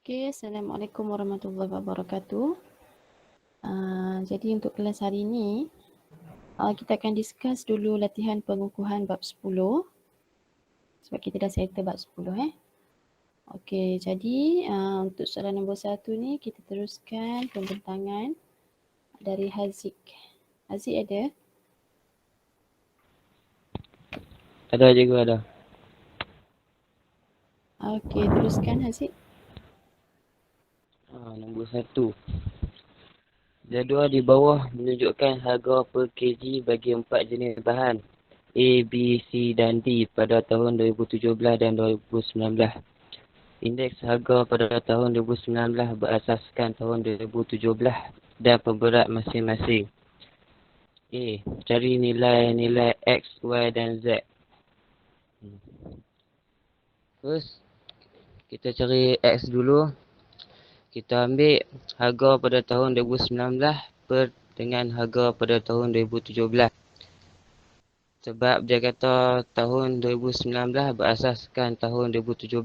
Okay, Assalamualaikum warahmatullahi wabarakatuh. Jadi untuk kelas hari ini, kita akan discuss dulu latihan pengukuhan bab 10 sebab kita dah settle bab 10 Okey, jadi untuk soalan nombor 1 ni kita teruskan pembentangan dari Haziq. Haziq ada? Ada cikgu, ada. Okey, teruskan Haziq. Nombor 1. Jadual di bawah menunjukkan harga per kg bagi 4 jenis bahan A, B, C dan D pada tahun 2017 dan 2019. Indeks harga pada tahun 2019 berasaskan tahun 2017 dan pemberat masing-masing. A. Cari nilai-nilai X, Y dan Z. First, kita cari X dulu. Kita ambil harga pada tahun 2019 dengan harga pada tahun 2017. Sebab dia kata tahun 2019 berasaskan tahun 2017.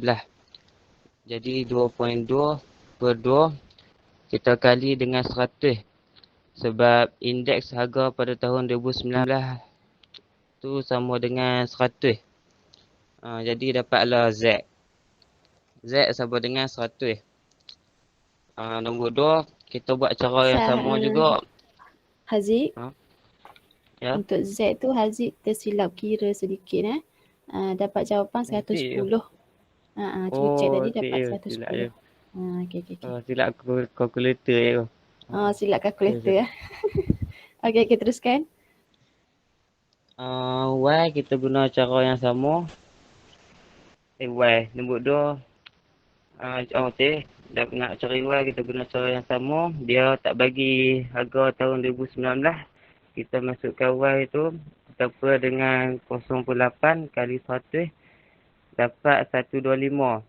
Jadi 2.2 per 2 kita kali dengan 100. Sebab indeks harga pada tahun 2019 tu sama dengan 100. Jadi dapatlah Z. Z sama dengan 100. Nombor 2, kita buat cara yang sama juga. Haziq, Ya. untuk Z tu Haziq tersilap kira sedikit dapat jawapan 110. Cuba cek tadi dapat 110. Okey. Silap kalkulator je. Silap kalkulator Okey, teruskan. Y kita guna cara yang sama. Y nombor 2. Nak cari Y kita guna cara yang sama. Dia tak bagi harga tahun 2019. Kita masukkan Y tu berapa dengan 0.8 kali 100 dapat 125. Lepas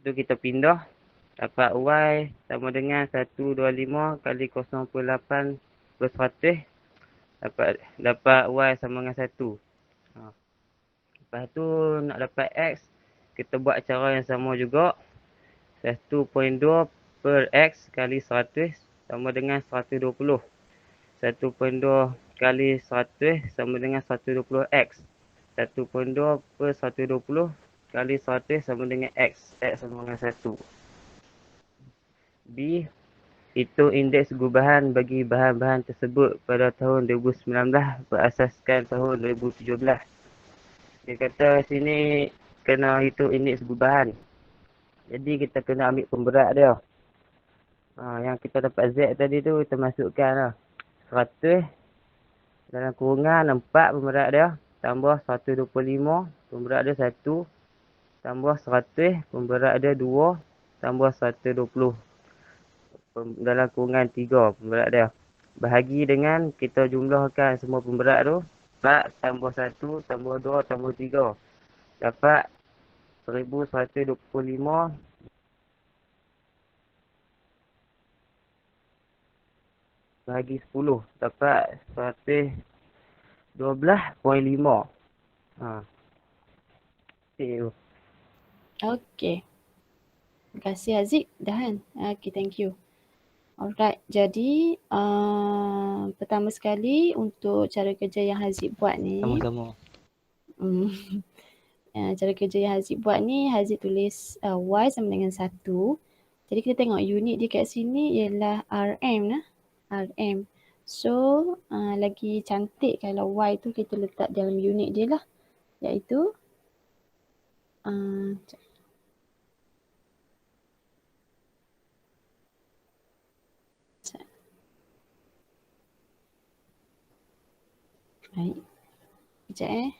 tu kita pindah. Dapat Y sama dengan 125 kali 0.8 per 100. Dapat Y sama dengan 1. Lepas tu nak dapat X, kita buat cara yang sama juga. 1.2 per X kali 100 sama dengan 120. 1.2 kali 100 sama dengan 120X. 1.2 per 120 kali 100 sama dengan X. X sama dengan 1. B, itu indeks gubahan bagi bahan-bahan tersebut pada tahun 2019 berasaskan tahun 2017. Dia kata sini kena hitung indeks gubahan. Jadi kita kena ambil pemberat dia. Yang kita dapat Z tadi tu kita masukkan lah. 100 dalam kurungan 4 pemberat dia. Tambah 125 pemberat dia 1. Tambah 100 pemberat dia 2. Tambah 120 dalam kurungan 3 pemberat dia. Bahagi dengan kita jumlahkan semua pemberat tu. 4 tambah 1 tambah 2 tambah 3. Dapat 1125 bahagi 10. Dapat 112.5. Okey. Terima kasih Haziq. Dah kan? Okey, thank you. Alright, jadi pertama sekali untuk cara kerja yang Haziq buat ni. Sama-sama. Cara kerja yang Haziq buat ni, Haziq tulis Y sama dengan 1. Jadi kita tengok unit dia kat sini ialah RM lah. RM. So, lagi cantik kalau Y tu kita letak dalam unit dia lah. Iaitu baik. Sekejap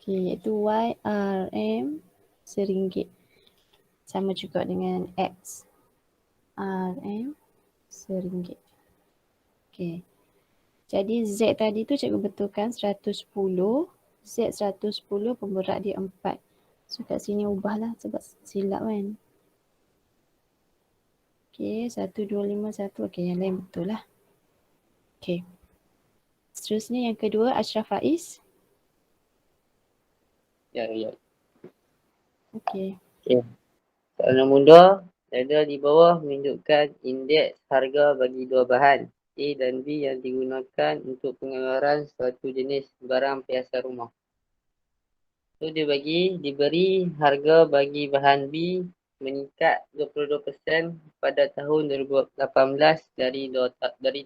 Okay, iaitu YRM RM1. Sama juga dengan X. RM RM1. Okay. Jadi Z tadi tu cikgu betulkan 110. Z 110 pemberat dia 4. So kat sini ubahlah sebab silap kan. Okay, 1251. Okay, yang lain betul lah. Okay. Seterusnya yang kedua, Ashraf Faiz. Ya, ya. Okey. Okay. Soalan mudah. Ada di bawah menunjukkan indeks harga bagi dua bahan A dan B yang digunakan untuk pengeluaran suatu jenis barang perhiasan rumah. So diberi harga bagi bahan B meningkat 22% pada tahun 2018 dari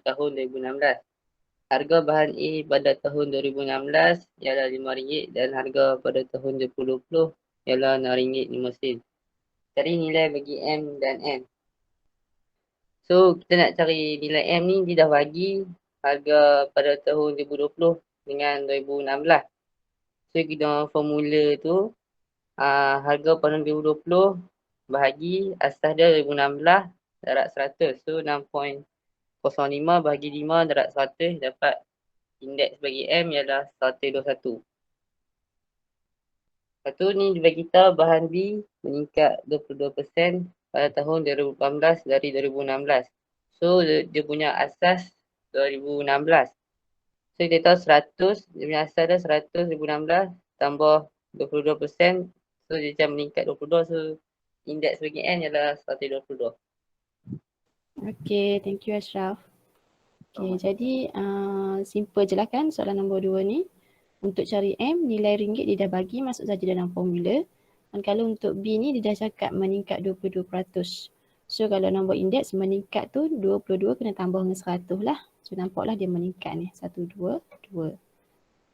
tahun 2016. Harga bahan A pada tahun 2016 ialah RM5 dan harga pada tahun 2020 ialah RM6.50. Cari nilai bagi M dan N. So kita nak cari nilai M ni, dia dah bagi harga pada tahun 2020 dengan 2016. So kita formula tu, harga pada 2020 bahagi asas dia 2016 darab 100. So 6.05 bahagi 5 darab 100 dapat indeks bagi M ialah 121. Lepas tu ni dia bagi kita bahan B meningkat 22% pada tahun 2018 dari 2016. So dia punya asas 2016. So kita tahu 100, dia punya asas dia 100 2016 tambah 22%. So dia macam meningkat 22. So indeks bagi N ialah 122. Okey, thank you Ashraf. Okey, jadi simple je lah kan soalan nombor 2 ni. Untuk cari M, nilai ringgit dia dah bagi, masuk saja dalam formula. Dan kalau untuk B ni dia dah cakap meningkat 22%. So kalau nombor indeks meningkat tu 22 kena tambah dengan 100 lah. So nampaklah dia meningkat ni, 122.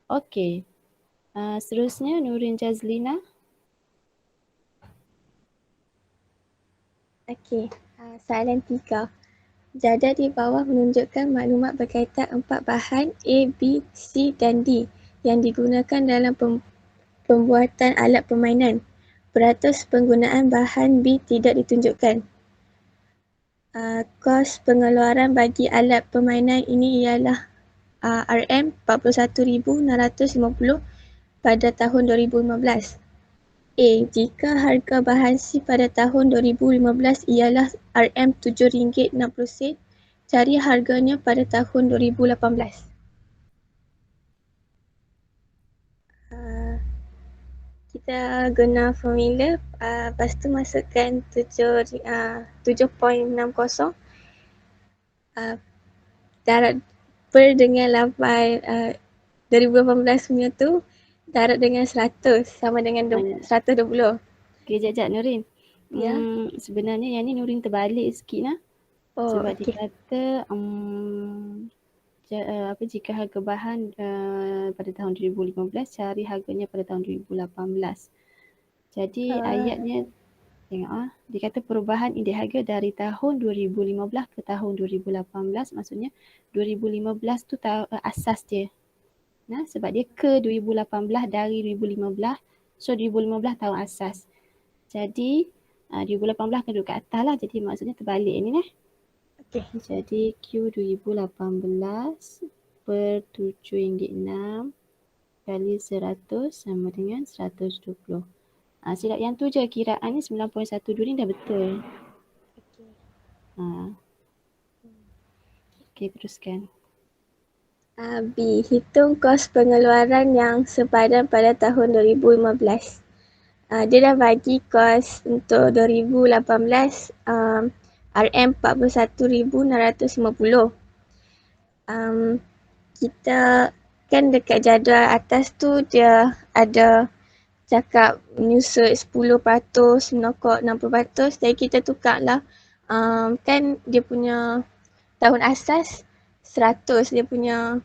Okey, seterusnya Nurin Jazlina. Okey, soalan 3. Jadah di bawah menunjukkan maklumat berkaitan 4 bahan A, B, C dan D yang digunakan dalam pembuatan alat permainan. Peratus penggunaan bahan B tidak ditunjukkan. Kos pengeluaran bagi alat permainan ini ialah RM41,650 pada tahun 2015. A. Jika harga bahan C pada tahun 2015 ialah RM7.60, cari harganya pada tahun 2018. Kita guna formula, lepas tu masukkan 7.60 darab per dengan 2018 punya tu darab dengan 100 sama dengan 120. Okey, jap Nurin. Ya. Sebenarnya yang ni Nurin terbalik sikit lah. Sebab okay. dia kata jika harga bahan pada tahun 2015 cari harganya pada tahun 2018. Jadi ayatnya tengok dia kata perubahan indeks harga dari tahun 2015 ke tahun 2018, maksudnya 2015 tu asas dia. Nah, sebab dia ke 2018 dari 2015. So 2015 tahun asas. Jadi 2018 akan duduk kat atas lah. Jadi maksudnya terbalik ni lah. Okay. Jadi Q 2018 per RM7.6 kali 100 sama dengan 120. Silap yang tu je, kiraan ni 9.12 ni dah betul. Okay, teruskan. B. Hitung kos pengeluaran yang sepadan pada tahun 2015. Dia dah bagi kos untuk 2018 RM41,650. Kita kan dekat jadual atas tu dia ada cakap menyusut 10%, menokok 60%. Jadi kita tukar lah. Kan dia punya tahun asas 100 dia punya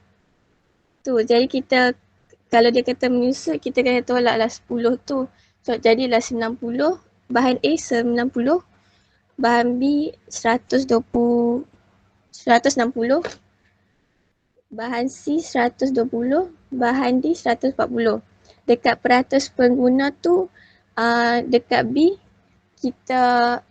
tu. Jadi kita kalau dia kata menyusut, kita kena tolak lah 10 tu. So jadilah 90, bahan A 90, bahan B 160, bahan C 120, bahan D 140. Dekat peratus pengguna tu, dekat B kita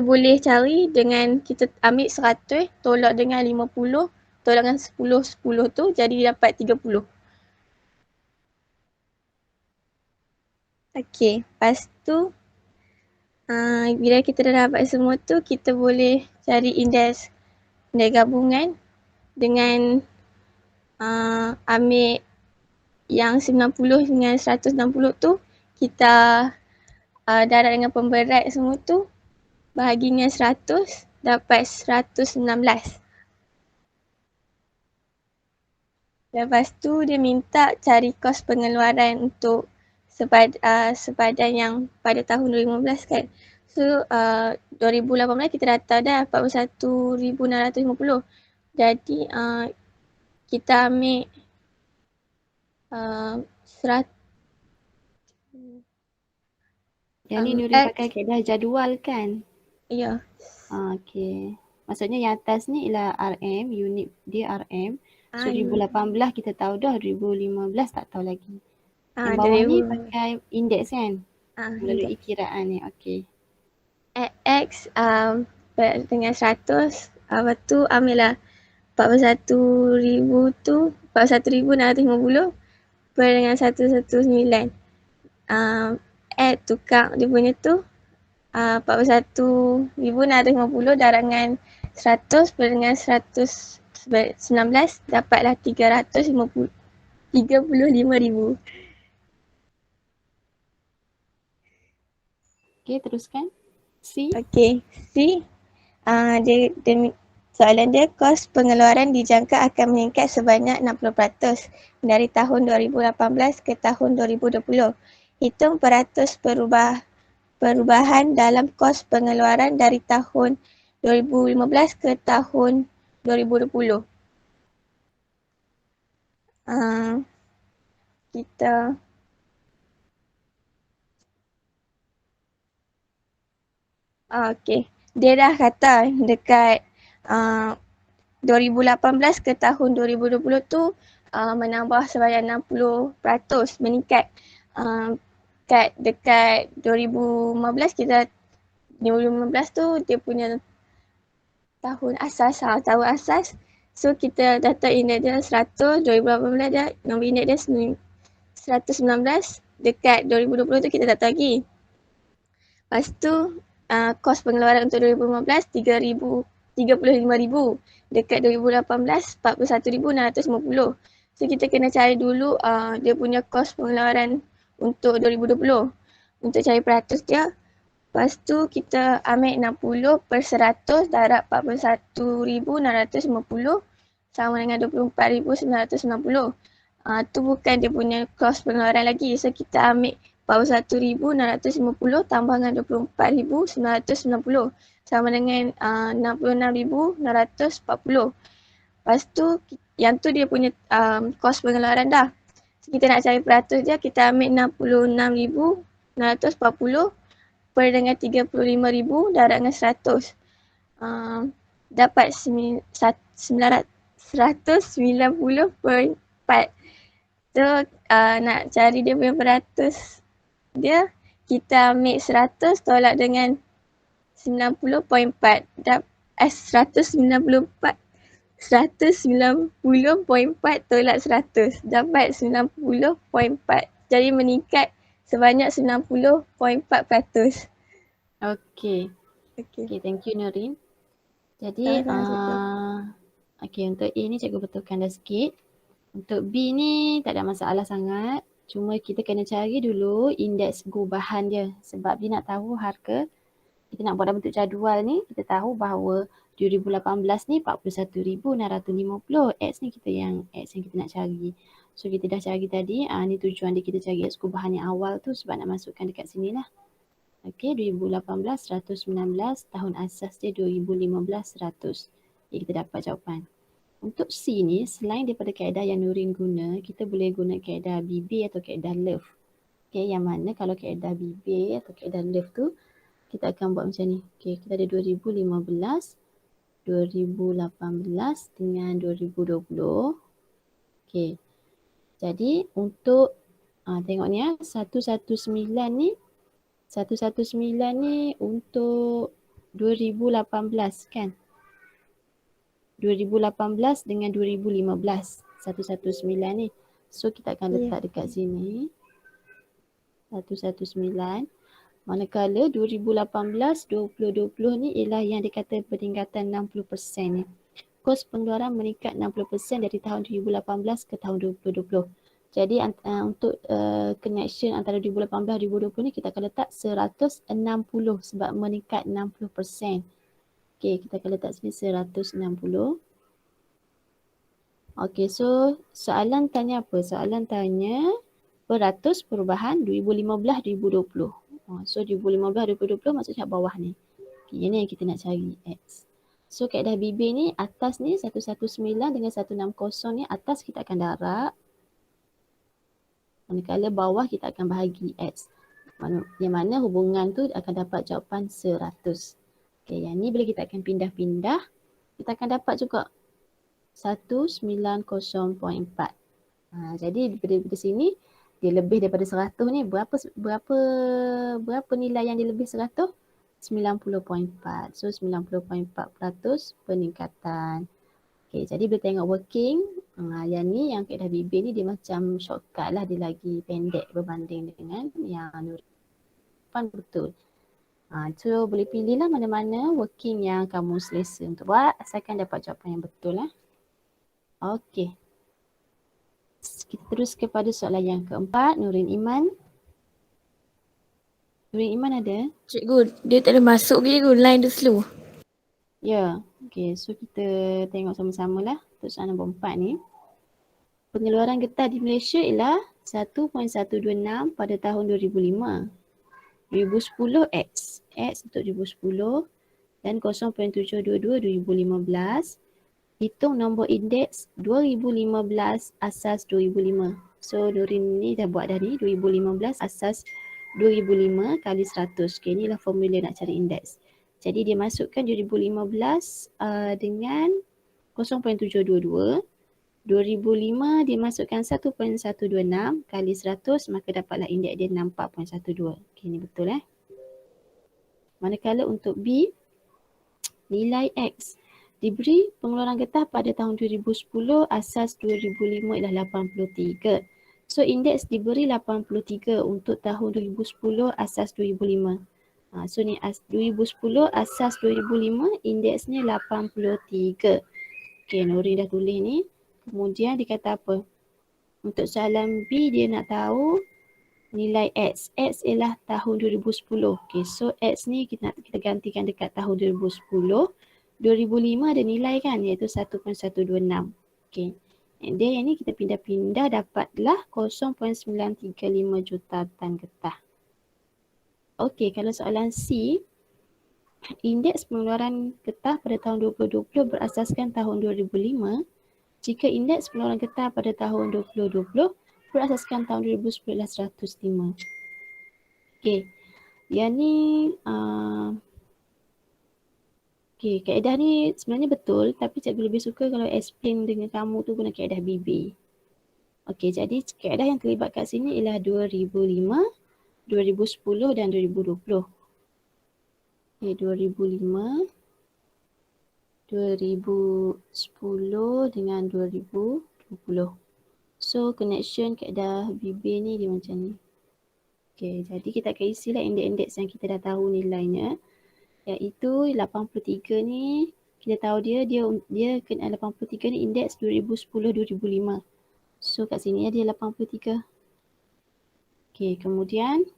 boleh cari dengan kita ambil 100 tolak dengan 50, tolak dengan 10 tu jadi dapat 30. Okey, lepas tu bila kita dah dapat semua tu, kita boleh cari indeks gabungan dengan ambil yang 90 dengan 160 tu kita darab dengan pemberat semua tu bahagi dengan 100 dapat 116. Lepas tu dia minta cari kos pengeluaran untuk sepadan yang pada tahun 2015 kan. So 2018 kita dah tahu dah 41,650. Jadi kita ambil 100. Yang ni Nurin pakai kaedah jadual kan? Ya. Okey. Maksudnya yang atas ni ialah RM, unit dia RM. So 2018 kita tahu dah, 2015 tak tahu lagi. Yang bawah ni pakai indeks kan? Melalui kiraan ni, okey. X dengan 100, lepas tu ambillah 41,000 tu, 41,650 per dengan 119. Add tukar dia punya tu 41,650 darab dengan 100 per dengan 119 dapatlah 35,000. Okey, teruskan. C. Okey, C. Soalan dia, kos pengeluaran dijangka akan meningkat sebanyak 60% dari tahun 2018 ke tahun 2020. Hitung peratus perubahan dalam kos pengeluaran dari tahun 2015 ke tahun 2020. Okey. Dia dah kata dekat 2018 ke tahun 2020 tu menambah sebanyak 60% meningkat. Kat dekat 2015 tu dia punya tahun asas. Tahun asas. So kita data indeks dia 100, 2018 dia nombor indeks dia 119. Dekat 2020 tu kita tak tahu lagi. Lepas tu kos pengeluaran untuk 2015 35,000. Dekat 2018 41,650. So kita kena cari dulu dia punya kos pengeluaran untuk 2020. Untuk cari peratus dia, lepas tu kita ambil 60 per 100 darab 41,650 sama dengan 24,990. Tu bukan dia punya kos pengeluaran lagi. So kita ambil 41,650 tambah dengan 24,990 sama dengan 66,640. Lepas tu yang tu dia punya kos pengeluaran dah. So, kita nak cari peratus dia, kita ambil 66,940 per dengan 35,000 darab dengan 100. Dapat 190 per 4. So nak cari dia punya peratus dia, kita ambil 100 tolak dengan 90.4. 190.4 tolak 100 dapat 90.4. Jadi meningkat sebanyak 90.4%. Okey. Okey, thank you Nurin. Jadi okey, untuk A ni cikgu betulkan dah sikit. Untuk B ni tak ada masalah sangat. Cuma kita kena cari dulu indeks gubahan dia. Sebab dia nak tahu harga. Kita nak buat dalam bentuk jadual ni, kita tahu bahawa 2018 ni 41,650. X ni X yang kita nak cari. So kita dah cari tadi, ni tujuan dia kita cari X gubahan yang awal tu sebab nak masukkan dekat sini lah. Okey, 2018 119, tahun asas dia 2015 100. Jadi kita dapat jawapan. Untuk C ni, selain daripada kaedah yang Nurin guna, kita boleh guna kaedah BB atau kaedah Love. Okey, yang mana kalau kaedah BB atau kaedah Love tu, kita akan buat macam ni. Okey, kita ada 2015, 2018 dengan 2020. Okey. Jadi untuk tengok ni 119 ni 119 ni untuk 2018 kan? 2018 dengan 2015 119 ni. So kita akan letak dekat sini 119. Manakala 2018 2020 ni ialah yang dikata peningkatan 60% ni. Kos pengeluaran meningkat 60% dari tahun 2018 ke tahun 2020. Jadi untuk connection antara 2018 dan 2020 ni kita akan letak 160 sebab meningkat 60%. Okey, kita akan letak sini 160. Okey, so soalan tanya apa? Soalan tanya peratus perubahan 2015-2020. So 2015-2020 maksudnya bawah ni. Okay, ini yang kita nak cari X. So kaedah BB ni atas ni 119 dengan 160 ni atas kita akan darab. Manakala bawah kita akan bahagi X. Yang mana hubungan tu akan dapat jawapan 100. Okay, yang ni bila kita akan pindah-pindah, kita akan dapat juga 190.4. Jadi daripada sini dia lebih daripada 100 ni berapa nilai yang dia lebih 100? 90.4. So 90.4% peningkatan. Okay, jadi bila tengok working, yang ni yang kaedah BB ni dia macam shortcut lah, dia lagi pendek berbanding dengan yang Nurifan betul. So boleh pilih lah mana-mana working yang kamu selesa untuk buat asalkan dapat jawapan yang betul lah. Okay. Kita terus kepada soalan yang keempat, Nurin Iman. Nurin Iman ada? Cikgu, dia tak ada masuk ke cikgu? Line tu slow. Ya. Okay, so kita tengok sama-sama lah untuk soalan nombor 4 ni. Pengeluaran getah di Malaysia ialah 1.126 pada tahun 2005. 2010 X. X untuk 2010 dan 0.722 2015. Hitung nombor indeks 2015 asas 2005. So Nurin ni dah buat dah ni 2015 asas 2005 kali 100. Okay, inilah formula nak cari indeks. Jadi dia masukkan 2015 dengan 0.722. 2005 dia masukkan 1.126 kali 100 maka dapatlah indeks dia 64.12. Okay, ni betul Manakala untuk B, nilai X diberi pengeluaran getah pada tahun 2010 asas 2005 ialah 83. So indeks diberi 83 untuk tahun 2010 asas 2005. So ni 2010 asas 2005 indeksnya 83. Okay, Nuri dah tulis ni. Kemudian dia kata apa? Untuk soalan B dia nak tahu nilai X. X ialah tahun 2010. Okay, so X ni kita gantikan dekat tahun 2010. 2005 ada nilai kan iaitu 1.126. Okay. And then yang ni kita pindah-pindah dapatlah 0.935 juta tan getah. Okay, kalau soalan C, indeks pengeluaran getah pada tahun 2020 berasaskan tahun 2005. Jika indeks pengeluaran getah pada tahun 2020 berasaskan tahun 2010 ialah 105. Okay, yang ni okay, kaedah ni sebenarnya betul tapi cikgu lebih suka kalau explain dengan kamu tu guna kaedah BB. Okay, jadi kaedah yang terlibat kat sini ialah 2005, 2010 dan 2020. Okay, 2005, 2010 dengan 2020. So connection kaedah BB ni dia macam ni. Okay, jadi kita akan isilah indeks-indeks yang kita dah tahu nilainya. Iaitu 83 ni kita tahu dia kena 83 ni indeks 2010-2005. So kat sini dia 83. Okay, kemudian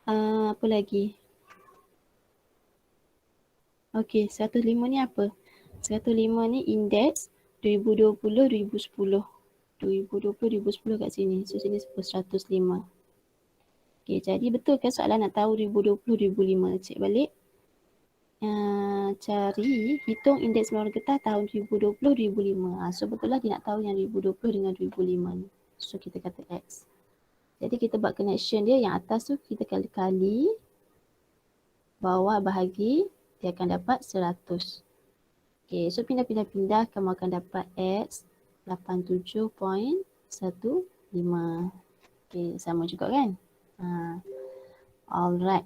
apa lagi? Okay, 105 ni apa? 105 ni indeks 2020-2010. 2020-2010 kat sini. So sini 105. Okay, jadi betul ke soalan nak tahu 2020-2005? Cek balik. Cari hitung indeks pengeluaran getah tahun 2020-2005. So betul lah dia nak tahu yang 2020 dengan 2005 ni. So kita kata X. Jadi kita buat connection dia, yang atas tu kita kali-kali, bawah bahagi, dia akan dapat 100. Okay, so pindah-pindah kamu akan dapat X 87.15. Okay, sama juga kan? Alright.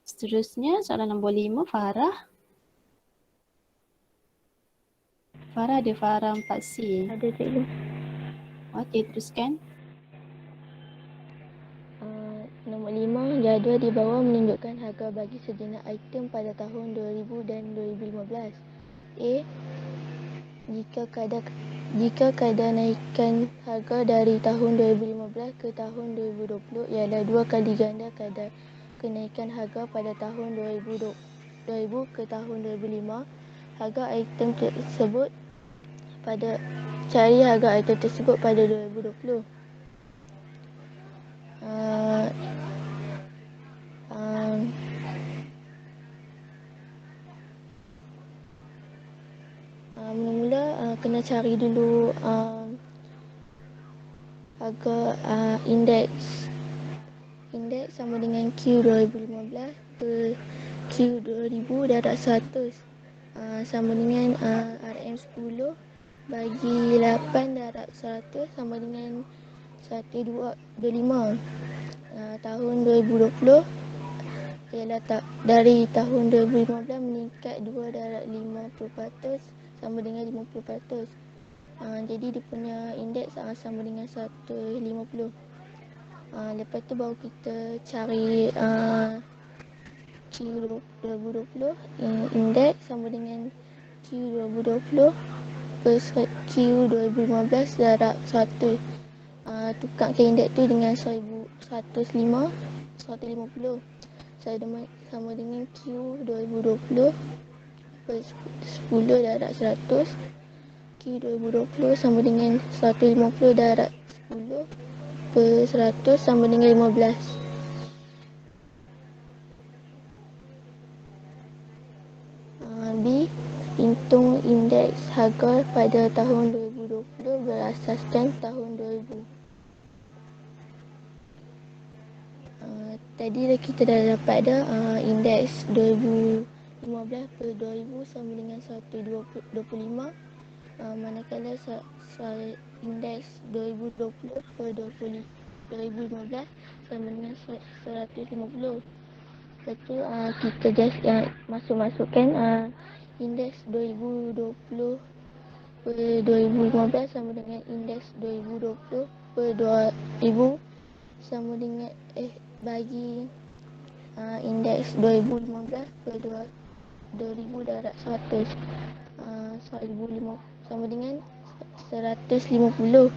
Seterusnya soalan nombor 5, Farah. Farah ada Farah 4C. Ada cikgu. Okey, teruskan. Nombor 5, jadual di bawah menunjukkan harga bagi sejenak item pada tahun 2000 dan 2015. A. Jika kadar Jika kadar naikkan harga dari tahun 2015 ke tahun 2020 ialah 2 kali ganda kadar kenaikan harga pada tahun 2000 ke tahun 2005, harga item tersebut pada cari harga item tersebut pada 2020. Mula-mula kena cari dulu harga indeks. Indeks sama dengan Q 2015 per Q 2000 darab 100 sama dengan RM10 bagi 8 darab 100 sama dengan 125. Tahun 2020 ialah dari tahun 2015 meningkat 2 darab 50% sama dengan 50%. Jadi dia punya indeks sama dengan 150. Lepas tu baru kita cari Q 2020, indeks sama dengan Q 2020 per Q 2015 darab 100. Tukarkan indeks tu dengan 150 sama dengan Q 2020 per 10 darab 100. Q 2020 sama dengan 150 darab 10 per 100 sama dengan 15. B. Hitung indeks harga pada tahun 2020 berasaskan tahun 2000. Tadi kita dah dapat dah indeks 2015 per 2000 sama dengan 125. Manakala indeks 2020 per 2015 sama dengan 150. Lepas tu kita just masukkan indeks 2020 per 2015 sama dengan indeks 2020 per 2000 sama dengan bagi indeks 2015 per 2000 darab 100 sama dengan 150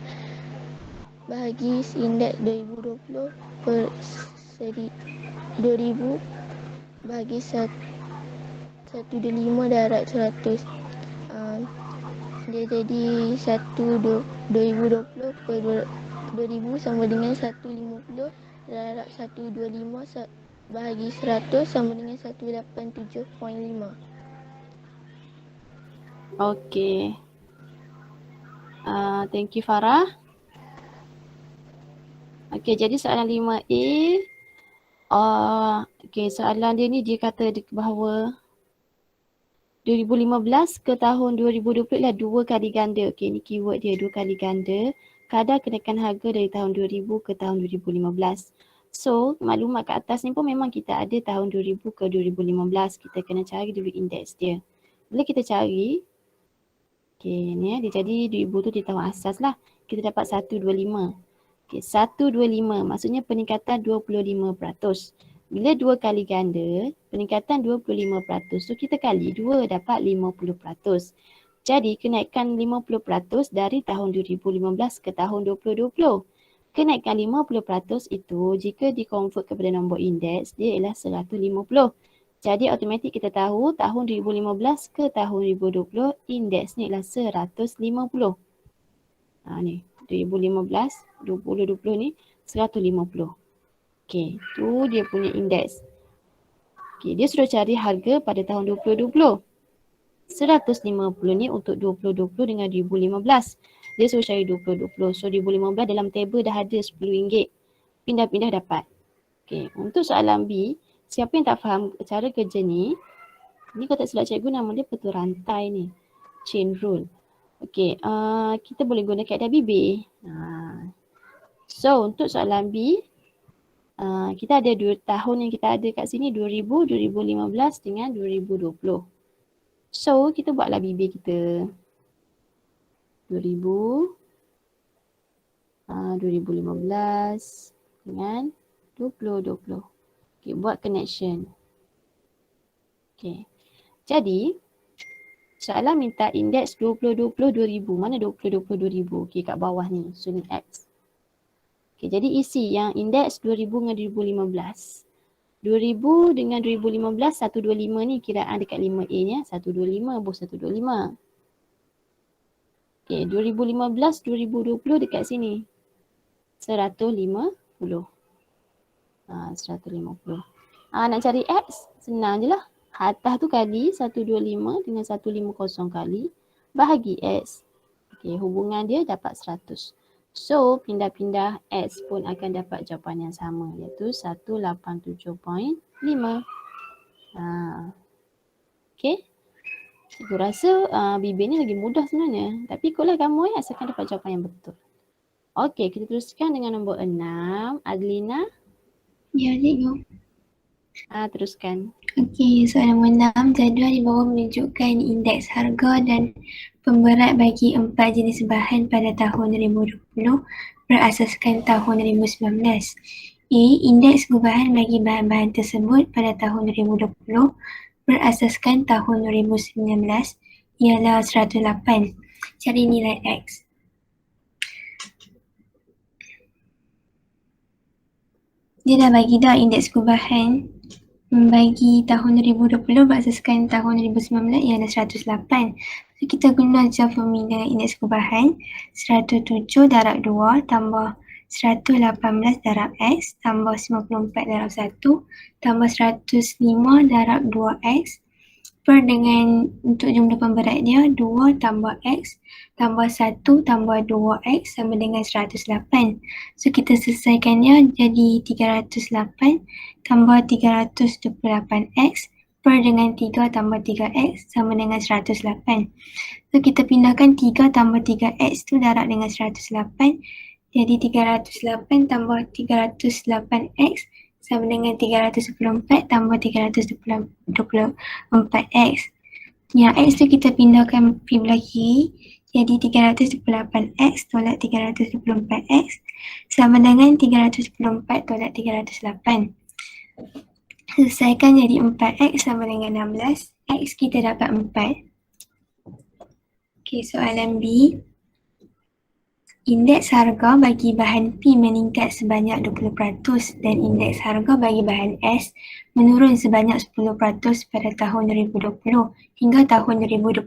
bagi indeks 2020 per 2000 bagi 125 darab 100. Dia jadi 2020 per 2000 sama dengan 150 darab 125 bagi 100 sama dengan 187.5. Okey. Thank you Farah. Okey, jadi soalan 5A. Okey, soalan dia ni dia kata bahawa 2015 ke tahun 2020 ialah 2 kali ganda. Okey, ni keyword dia 2 kali ganda. Kadar kenaikan harga dari tahun 2000 ke tahun 2015. So, maklumat kat atas ni pun memang kita ada tahun 2000 ke 2015. Kita kena cari dulu indeks dia. Bila kita cari, okey, ni dia jadi 2000 tu dia tahu asas lah. Kita dapat 125. Okey, 125 maksudnya peningkatan 25%. Bila 2 kali ganda, peningkatan 25%. So kita kali 2 dapat 50%. Jadi kenaikan 50% dari tahun 2015 ke tahun 2020. Kenaikan 50% itu jika di-convert kepada nombor indeks, dia ialah 150. Jadi automatik kita tahu tahun 2015 ke tahun 2020 indeks ni ialah 150. Ni 2015, 2020 ni 150. Okey, tu dia punya indeks. Okey, dia sudah cari harga pada tahun 2020. 150 ni untuk 2020 dengan 2015. Dia suruh cari 2020. So 2015 dalam table dah ada RM10. Pindah-pindah dapat. Okey, untuk soalan B, siapa yang tak faham cara kerja ni kalau tak silap cikgu nama dia petua rantai ni. Chain rule. Okey, kita boleh guna kaedah BB. So untuk soalan B, kita ada 2 tahun yang kita ada kat sini, 2000, 2015 dengan 2020. So kita buatlah BB kita. 2000, 2015 dengan 2020. Okay, buat connection. Okay, jadi Soalan minta indeks 2020 2000. Mana 2020 2000? Okey, kat bawah ni sunyi X. Okey, jadi isi yang indeks 2000 dengan 2015. 2000 dengan 2015 125 ni kiraan dekat 5A nya 125 buh 125. Okey, 2015 2020 dekat sini 150. 150. Nak cari X senang je lah. Atas tu kali 125 dengan 150 kali bahagi X. Okey, hubungan dia dapat 100. So, pindah-pindah X pun akan dapat jawapan yang sama iaitu 187.5. Okey. Aku rasa bibir ni lagi mudah sebenarnya. Tapi ikutlah kamu asalkan dapat jawapan yang betul. Okey, kita teruskan dengan nombor 6. Adlina. Ya, cikgu. Teruskan. Okey, soalan nombor 6. Jadual di bawah menunjukkan indeks harga dan pemberat bagi 4 jenis bahan pada tahun 2020 berasaskan tahun 2019. A. Indeks gubahan bagi bahan-bahan tersebut pada tahun 2020 berasaskan tahun 2019 ialah 108. Cari nilai X. Dia dah bagi dah indeks gubahan bagi tahun 2020 berasaskan tahun 2019 ialah 108. So kita guna je formula indeks gubahan 107 darab 2 tambah 118 darab X tambah 54 darab 1 tambah 105 darab 2X per dengan untuk jumlah pemberat dia 2 tambah X tambah 1 tambah 2X sama dengan 108. So kita selesaikannya jadi 308 tambah 328X per dengan 3 tambah 3X sama dengan 108. So kita pindahkan 3 tambah 3X tu darab dengan 108. Jadi 308 tambah 308X sama dengan 324 tambah 324X. Yang X tu kita pindahkan pergi belah kiri. Jadi 328X tolak 324X sama dengan 324 tolak 308. Selesaikan jadi 4X sama dengan 16. X kita dapat 4. Okey, soalan B. Indeks harga bagi bahan P meningkat sebanyak 20% dan indeks harga bagi bahan S menurun sebanyak 10% pada tahun 2020 hingga tahun 2021.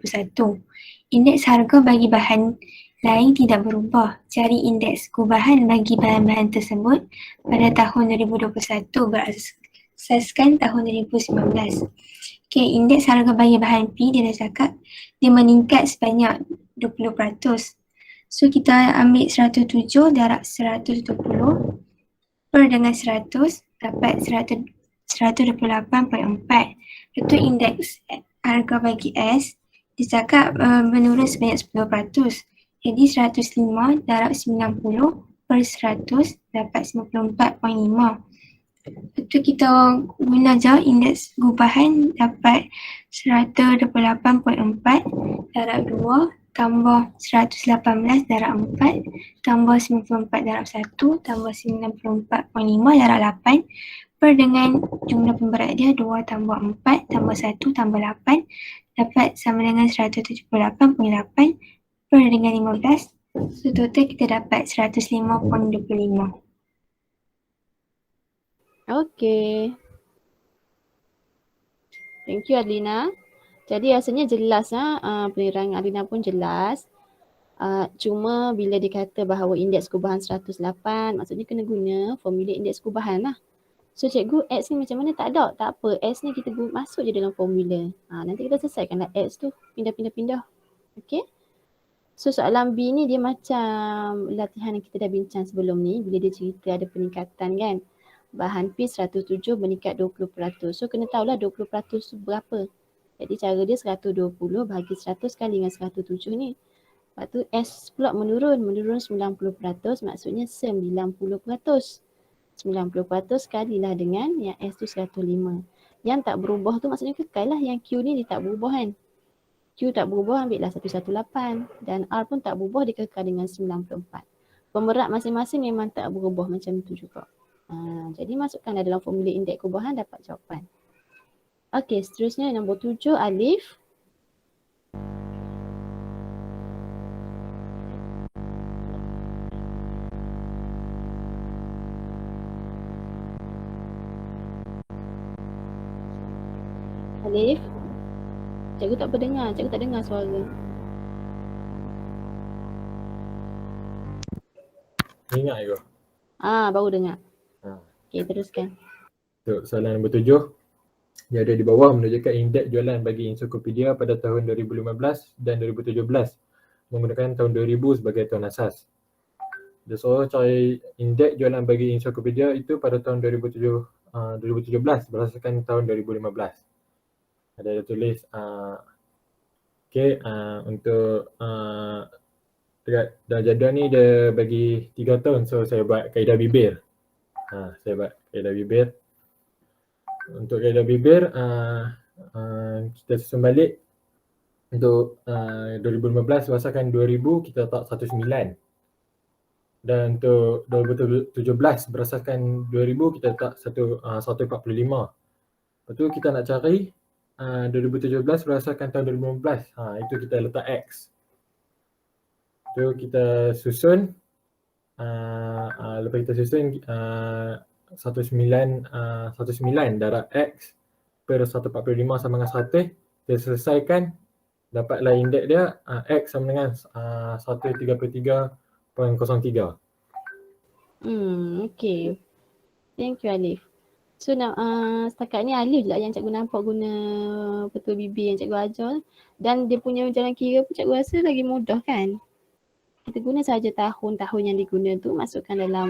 Indeks harga bagi bahan lain tidak berubah. Cari indeks gubahan bagi bahan-bahan tersebut pada tahun 2021 berasaskan tahun 2019. Okey, indeks harga bagi bahan P dia dah cakap dia meningkat sebanyak 20%. So kita ambil 107 darab 120 per dengan 100 dapat 128.4. Itu indeks harga bagi S. Dia cakap menurun sebanyak 10%. Jadi 105 darab 90 per 100 dapat 94.5. Itu kita guna je indeks gubahan dapat 128.4 darab 2 tambah 118 darab 4 tambah 94 darab 1 tambah 94.5 darab 8 per dengan jumlah pemberat dia 2 tambah 4 tambah 1 tambah 8 dapat sama dengan 178.8 per dengan 15. So total kita dapat 105.25. Okey. Thank you Adlina. Jadi rasanya jelas penerangan Adlina pun jelas. Cuma bila dikata bahawa indeks gubahan 108 maksudnya kena guna formula indeks gubahan lah. So cikgu X ni macam mana? Tak ada. Tak apa. X ni kita masuk je dalam formula. Nanti kita selesaikanlah X tu. Pindah-pindah. Okey. So soalan B ni dia macam latihan yang kita dah bincang sebelum ni. Bila dia cerita ada peningkatan kan. Bahan P 107 meningkat 20%. So kena tahulah 20% tu berapa. Jadi cara dia 120 bahagi 100 kali dengan 107 ni. Lepas tu S pula menurun 90%, maksudnya 90%. 90% kalilah dengan yang S tu 105. Yang tak berubah tu maksudnya kekal lah. Yang Q ni dia tak berubah kan. Q tak berubah ambil lah 118 dan R pun tak berubah dia kekal dengan 94. Pemberat masing-masing memang tak berubah macam tu juga. Jadi masukkanlah dalam formula indeks gubahan dapat jawapan. Okey, seterusnya nombor 7 Alif. Alif? Cikgu tak berdengar, cikgu tak dengar suara. Ingat ke? Baru dengar. Ha. Okey, teruskan. Untuk soalan nombor 7. Dia ada di bawah menunjukkan indeks jualan bagi ensiklopedia pada tahun 2015 dan 2017 menggunakan tahun 2000 sebagai tahun asas. Dia suruh cari indeks jualan bagi ensiklopedia itu pada tahun 2017 berdasarkan tahun 2015. Ada tulis untuk dekat dalam jadual ni dia bagi 3 tahun, so saya buat kaedah bibir. Saya buat kaedah bibir. Untuk kaedah bibir kita susun balik. Untuk 2015 berdasarkan 2000 kita letak 19. Dan untuk 2017 berdasarkan 2000 kita letak 145. Lepas tu kita nak cari 2017 berdasarkan tahun 2015. Itu kita letak X. Tu kita susun. Lepas kita susun 19 darab X per 145 sama dengan 100. Kita selesaikan, dapatlah indeks dia X sama dengan 133.03. Okay. Thank you Alif. So setakat ni Alif lah yang cikgu nampak guna betul bibir yang cikgu ajar. Dan dia punya jalan kira pun cikgu rasa lagi mudah kan. Kita guna saja tahun-tahun yang diguna tu, masukkan dalam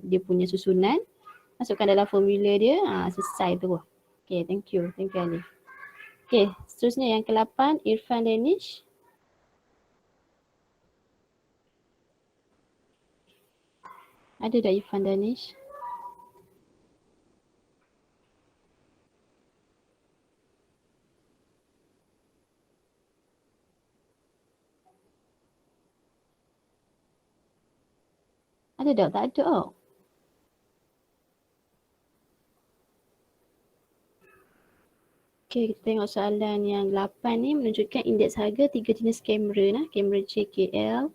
dia punya susunan, masukkan dalam formula dia, selesai tu. Okay, thank you Alif. Okay, seterusnya yang ke-8, Irfan Danish. Ada tak Irfan Danish? Ada tak? Tak ada. Okay, kita tengok soalan yang 8 ni menunjukkan indeks harga 3 jenis kamera. Kamera JKL.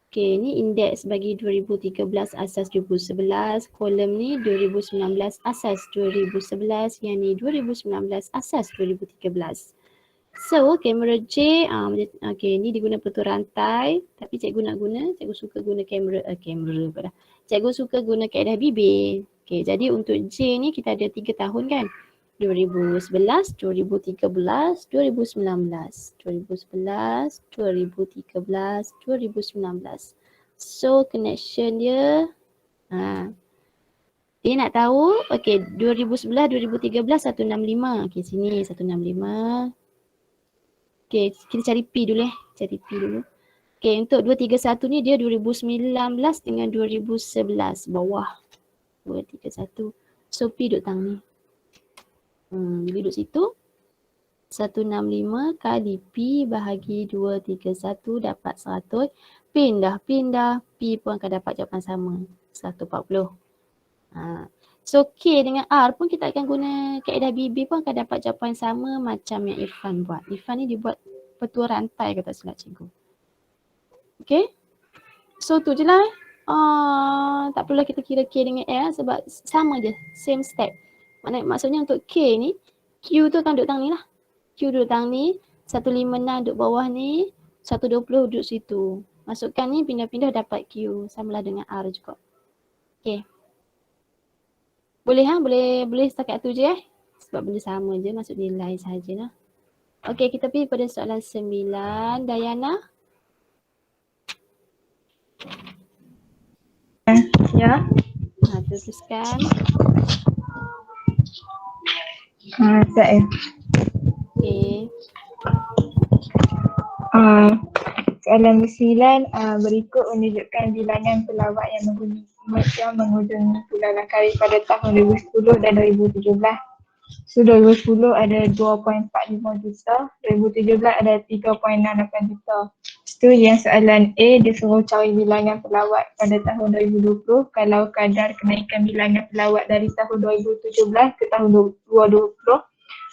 Okay, ni indeks bagi 2013 asas 2011. Kolom ni 2019 asas 2011. Yang ni 2019 asas 2013. So, kamera J, okay, ni diguna petua rantai. Tapi cikgu suka guna cikgu suka guna kaedah bibir. Okay, jadi untuk J ni kita ada 3 tahun kan? 2011, 2013, 2019. 2011, 2013, 2019. So, connection dia, dia nak tahu, okay, 2011, 2013, 165. Okay, sini 165. Okay, kita cari P dulu Okay, untuk 231 ni dia 2019 dengan 2011. Bawah. 231. So, P duduk tang ni. Bila duduk situ, 165 kali P bahagi 231 dapat 100. Pindah. P pun akan dapat jawapan sama. 140. So, K dengan R pun kita akan guna kaedah BB pun akan dapat jawapan sama macam yang Irfan buat. Irfan ni dibuat petua rantai kata silap cikgu. Okay. So, tu je lah. Tak perlulah kita kira K dengan R sebab sama je. Same step. Maksudnya untuk K ni, Q tu akan duduk tang ni lah. Q duduk tang ni, 156 duduk bawah ni, 120 duduk situ. Masukkan ni, pindah-pindah dapat Q. Samalah dengan R juga. Okay. Boleh boleh setakat tu je sebab benda sama je, masuk nilai sahajalah. Okay, kita pergi pada soalan 9. Dayana. Ya. Teruskan. Saya. Okay. Soalan 9 berikut menunjukkan bilangan pelawat yang mengunjungi Pulau Langkawi pada tahun 2010 dan 2017. So 2010 ada 2.45 juta, 2017 ada 3.68 juta. So yang soalan A dia suruh cari bilangan pelawat pada tahun 2020 kalau kadar kenaikan bilangan pelawat dari tahun 2017 ke tahun 2020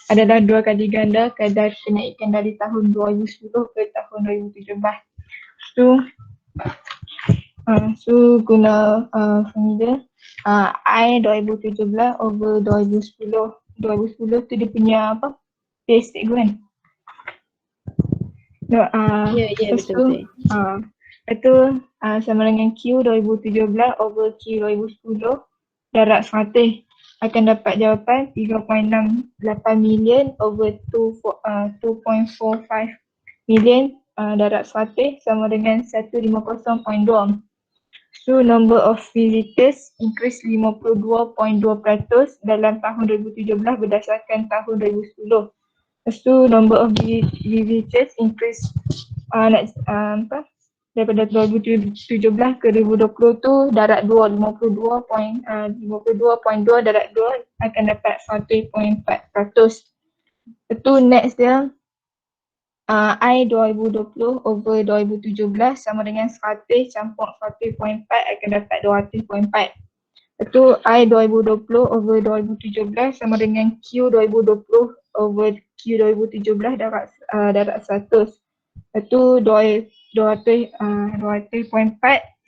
adalah 2 kali ganda kadar kenaikan dari tahun 2010 ke tahun 2017. So guna formula I 2017 over 2010. 2010 tu dia punya pace cikgu kan. No, Ya, lepas tu, betul-betul. lepas tu sama dengan Q 2017 over Q 2010 darab 100 akan dapat jawapan 3.68 million over 2.45 million darab 100 sama dengan 150.2. So number of visitors increase 52.2% dalam tahun 2017 berdasarkan tahun 2010. Lepas tu number of visitors increase daripada 2017 ke 2020 tu darab 2, 52.2 darab 2 akan dapat 1.4%. Itu next dia I 2020 over 2017 sama dengan 100 campur 1.4 akan dapat 200.4. Itu I 2020 over 2017 sama dengan Q 2020 over Q 2017 darab 100. Itu 200.4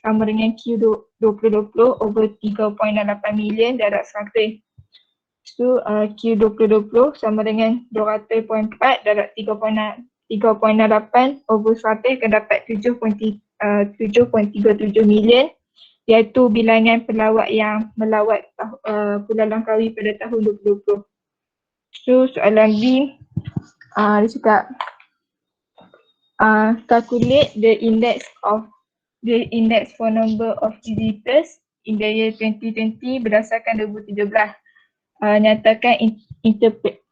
sama dengan Q 2020 over 3.8 million darab 100. So Q 2020 sama dengan 200.4 darab 3.8 over 100 akan dapat 7.37 million, iaitu bilangan pelawat yang melawat Pulau Langkawi pada tahun 2020. So soalan B, dia cakap calculate the index for number of visitors in the year 2020 berdasarkan 2017. Nyatakan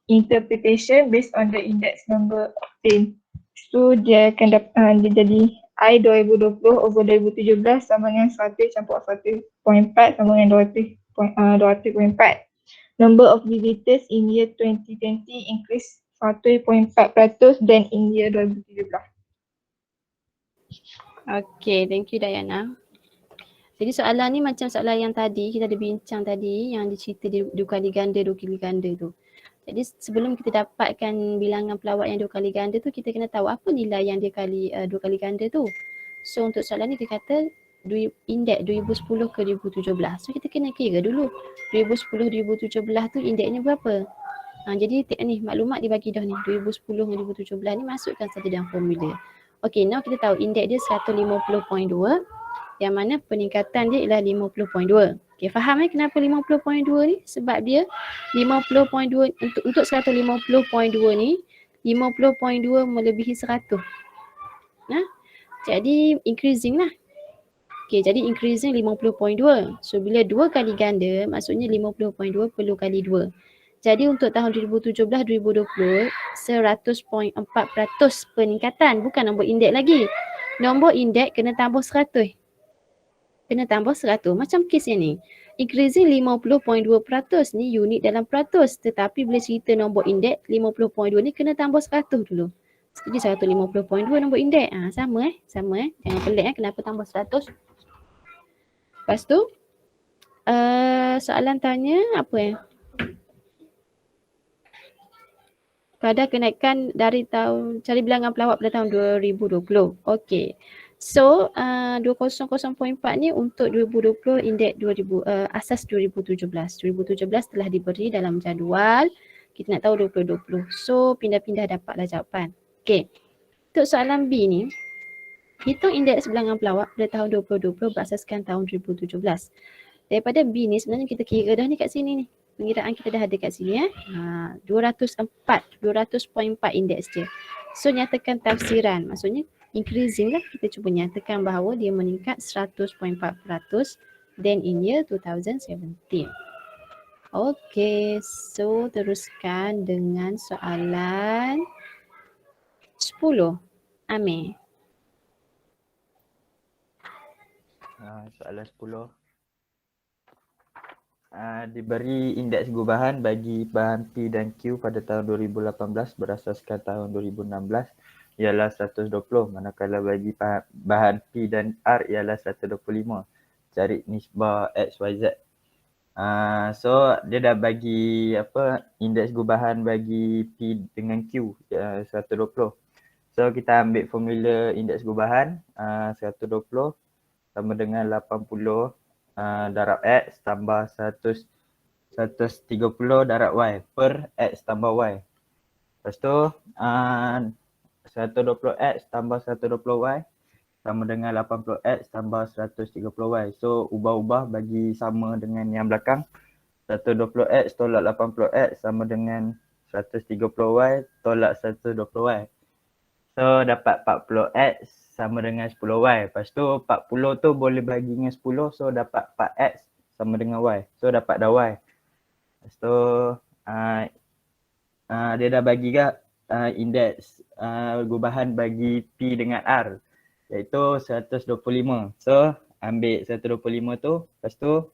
interpretation based on the index number obtained. So dia akan dia jadi I 2020 over 2017 sama dengan 100 campur 1.4 sama dengan 200.4. Number of visitors in year 2020 increase 1.4% than in year 2017. Okay, thank you Dayana. Jadi soalan ni macam soalan yang tadi, kita ada bincang tadi yang dicerita dua kali ganda tu. Jadi sebelum kita dapatkan bilangan pelawat yang 2 kali ganda tu, kita kena tahu apa nilai yang dia kali 2 kali ganda tu. So untuk soalan ni dia kata indeks 2010 ke 2017. So kita kena kira dulu 2010-2017 tu indeksnya berapa. Jadi ni maklumat dibagi dah ni 2010 dengan 2017 ni masukkan saja dalam formula. Okay, now kita tahu indeks dia 150.2 yang mana peningkatan dia ialah 50.2. Okay, faham kenapa 50.2 ni? Sebab dia 50.2 untuk 150.2 ni 50.2 melebihi 100. Jadi increasing lah. Okay, jadi increasing 50.2. So bila 2 kali ganda maksudnya 50.2 perlu kali 2. Jadi untuk tahun 2017-2020 100.4% peningkatan, bukan nombor indeks lagi. Nombor indeks kena tambah 100. Kena tambah 100. Macam kes ni. Increasing 50.2% ni unit dalam peratus. Tetapi bila cerita nombor indeks 50.2 ni kena tambah 100 dulu. Jadi 150.2 nombor indeks. Sama Sama Jangan pelik kenapa tambah 100. Lepas tu soalan tanya apa kadar kenaikan dari tahun, cari bilangan pelawat pada tahun 2020. Okey. So 200.4 ni untuk 2020 indeks 2000 asas 2017. 2017 telah diberi dalam jadual. Kita nak tahu 2020. So pindah-pindah dapatlah jawapan. Okey. Untuk soalan B ni, hitung indeks bilangan pelawat pada tahun 2020 berasaskan tahun 2017. Daripada B ni sebenarnya kita kira dah ni kat sini ni. Pengiraan kita dah ada kat sini 200.4 indeks dia. So nyatakan tafsiran, maksudnya increasing lah, kita cuba nyatakan bahawa dia meningkat 100.4% then in year 2017. Okay, so teruskan dengan soalan 10. Amir. Soalan 10. Diberi indeks gubahan bagi bahan P dan Q pada tahun 2018 berasaskan tahun 2016 ialah 120, manakala bagi bahan P dan R ialah 125. Cari nisbah XYZ. So dia dah bagi indeks gubahan bagi P dengan Q 120. So kita ambil formula indeks gubahan 120 sama dengan 80 darab X tambah 130 darab Y per X tambah Y. Lepas tu 120x tambah 120y sama dengan 80x tambah 130y. So ubah-ubah bagi sama dengan yang belakang. 120x tolak 80x sama dengan 130y tolak 120y. So dapat 40x sama dengan 10y. Lepas tu 40 tu boleh bagi dengan 10, so dapat 4x sama dengan y. So dapat dah y. Lepas tu dia dah bagi kat indeks gubahan bagi P dengan R, iaitu 125. So ambil 125 tu, lepas tu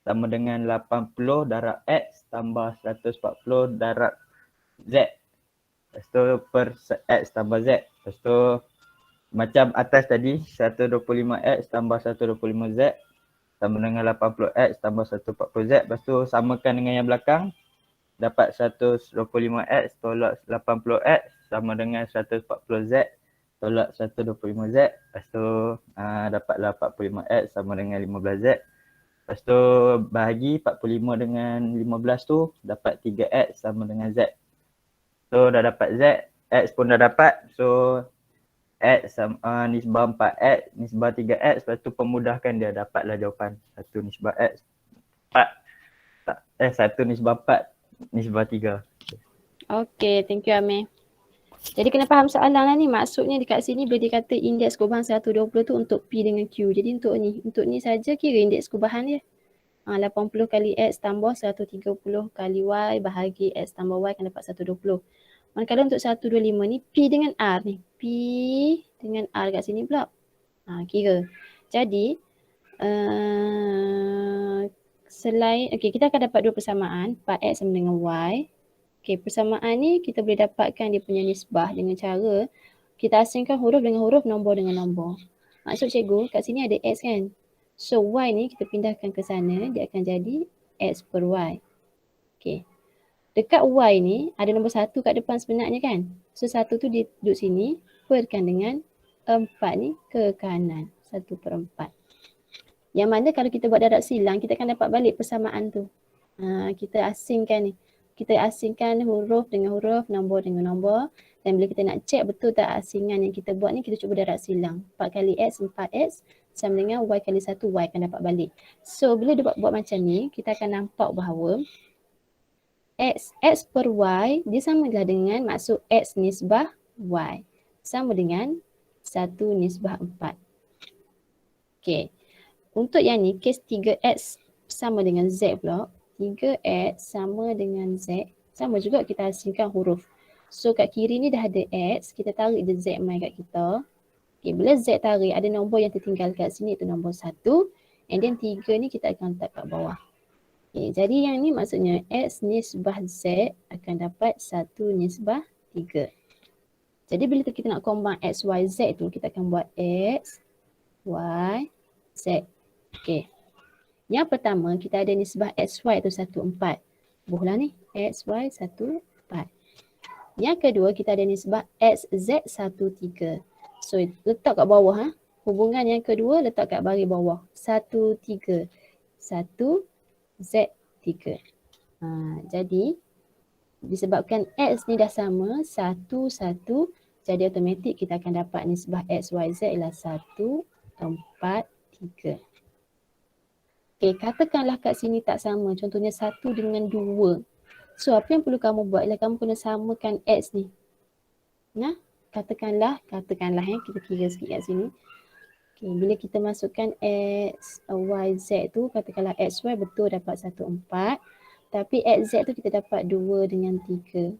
sama dengan 80 darab X tambah 140 darab Z. Lepas tu per X tambah Z. Lepas tu macam atas tadi, 125X tambah 125Z sama dengan 80X tambah 140Z. Lepas tu samakan dengan yang belakang, dapat 125X tolak 80X sama dengan 140Z tolak 125Z. Lepas tu dapatlah 45X sama dengan 15Z. Lepas tu bahagi 45 dengan 15 tu dapat 3X sama dengan Z. So dah dapat Z, X pun dah dapat. So X nisbah 4X, nisbah 3X. Lepas tu pemudahkan dia, dapatlah jawapan 1 nisbah X 1 nisbah 4 nisbah 3. Okay, thank you Amir. Jadi kena faham soalan lah ni. Maksudnya dekat sini bila dikata indeks gubahan 120 tu untuk P dengan Q. Jadi untuk ni saja kira indeks gubahan dia. 80 kali X tambah 130 kali Y bahagi X tambah Y akan dapat 120. Manakala untuk 125 ni P dengan R ni. P dengan R kat sini pula. Kira. Jadi selain, kita akan dapat dua persamaan. 4X sama dengan Y. Persamaan ni kita boleh dapatkan dia punya nisbah dengan cara kita asingkan huruf dengan huruf, nombor dengan nombor. Maksud cikgu, kat sini ada X kan. So Y ni kita pindahkan ke sana, dia akan jadi X per Y. Dekat Y ni ada nombor 1 kat depan sebenarnya kan. So 1 tu dia duduk sini, perkan dengan 4 ni ke kanan, 1/4. Yang mana kalau kita buat darab silang, kita akan dapat balik persamaan tu. Kita asingkan ni. Kita asingkan huruf dengan huruf, nombor dengan nombor. Dan bila kita nak cek betul tak asingan yang kita buat ni, kita cuba darab silang. 4 kali X, 4X sama dengan Y kali 1, Y akan dapat balik. So bila dia buat macam ni, kita akan nampak bahawa X per Y dia samalah dengan maksud X nisbah Y. Sama dengan 1 nisbah 4. Untuk yang ni, kes 3X sama dengan Z pula. 3X sama dengan Z. Sama juga kita hasilkan huruf. So kat kiri ni dah ada X. Kita tarik je Z mai kat kita. Bila Z tarik, ada nombor yang tertinggal kat sini, itu nombor 1. And then 3 ni kita akan letak kat bawah. Jadi yang ni maksudnya X nisbah Z akan dapat 1 nisbah 3. Jadi bila kita nak combine X, Y, Z tu, kita akan buat X, Y, Z. Yang pertama, kita ada nisbah XY tu 1/4. Buhlah ni, XY 1/4. Yang kedua, kita ada nisbah XZ 1/3. So, letak kat bawah. Hubungan yang kedua, letak kat baris bawah. 1/3. 1Z3. Jadi, disebabkan X ni dah sama, 1, jadi automatik kita akan dapat nisbah XYZ ialah 1, 4, 3. Katakanlah kat sini tak sama. Contohnya 1 dengan 2. So apa yang perlu kamu buat ialah kamu kena samakan X ni. Katakanlah kita kira sikit kat sini. Bila kita masukkan X, Y, Z tu, katakanlah XY betul dapat 1/4. Tapi XZ tu kita dapat 2 dengan 3.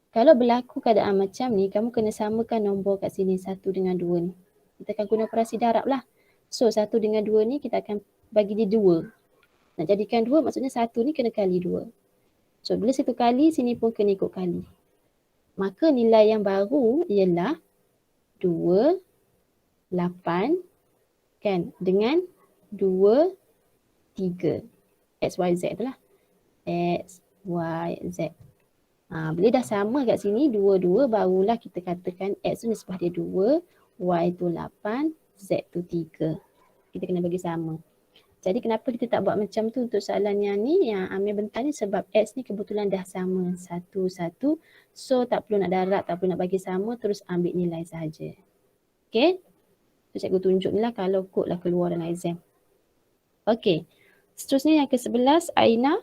Kalau berlaku keadaan macam ni, kamu kena samakan nombor kat sini 1 dengan 2 ni. Kita akan guna operasi darab lah. So 1 dengan 2 ni kita akan bagi dia 2. Nak jadikan 2 maksudnya 1 ni kena kali 2. So bila 1 kali, sini pun kena ikut kali. Maka nilai yang baru ialah 2, 8 kan, dengan 2, 3. X, Y, Z tu lah. X, Y, Z. Bila dah sama kat sini, 2, 2, barulah kita katakan X tu nisbah dia 2, Y tu 8, Z tu 3. Kita kena bagi sama. Jadi kenapa kita tak buat macam tu untuk soalan yang ni, yang Amir bentar ni, sebab X ni kebetulan dah sama 1-1. So tak perlu nak darab, tak perlu nak bagi sama, terus ambil nilai sahaja. Okay? So cikgu tunjuk ni lah kalau kod lah keluar dalam exam. Okay. Seterusnya yang ke-11, Aina.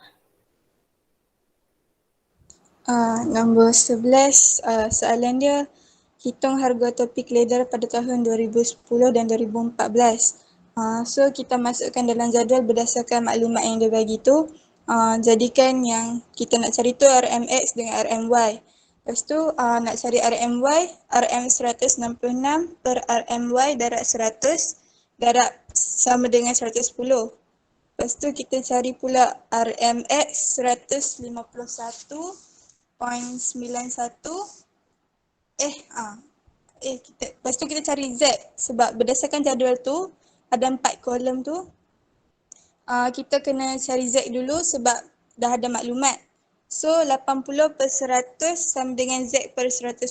Nombor 11, soalan dia hitung harga topik leather pada tahun 2010 dan 2014. So kita masukkan dalam jadual berdasarkan maklumat yang dia bagi tu. Jadikan yang kita nak cari tu RMX dengan RMY. Lepas tu nak cari RMY, RM166 per RMY darab 100 darab sama dengan 110. Lepas tu kita cari pula RMX 151.91. Lepas tu kita cari Z sebab berdasarkan jadual tu ada 4 kolom tu. Kita kena cari Z dulu sebab dah ada maklumat. So 80 per 100 sama dengan Z per 110.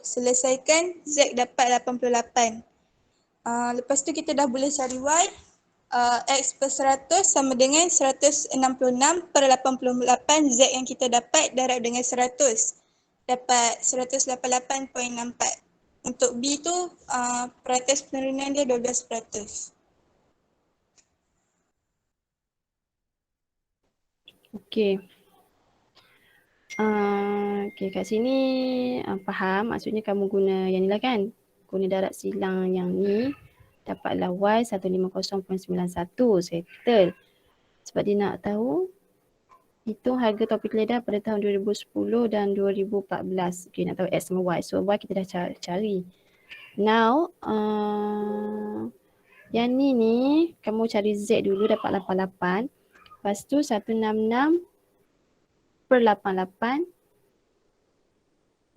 Selesaikan Z dapat 88. Lepas tu kita dah boleh cari Y. X per 100 sama dengan 166 per 88. Z yang kita dapat darab dengan 100. Dapat 188.64. Untuk B tu peratus penurunan dia 12%. Okay. Okay, kat sini faham maksudnya kamu guna yang ni lah kan? Guna darab silang yang ni. Dapatlah Y 150.91 settle. Sebab dia nak tahu hitung harga topik leather pada tahun 2010 dan 2014. Okay, nak tahu X sama Y. So Y kita dah cari. Now, yang ni kamu cari Z dulu dapat 88. Lepas tu 166 per 88.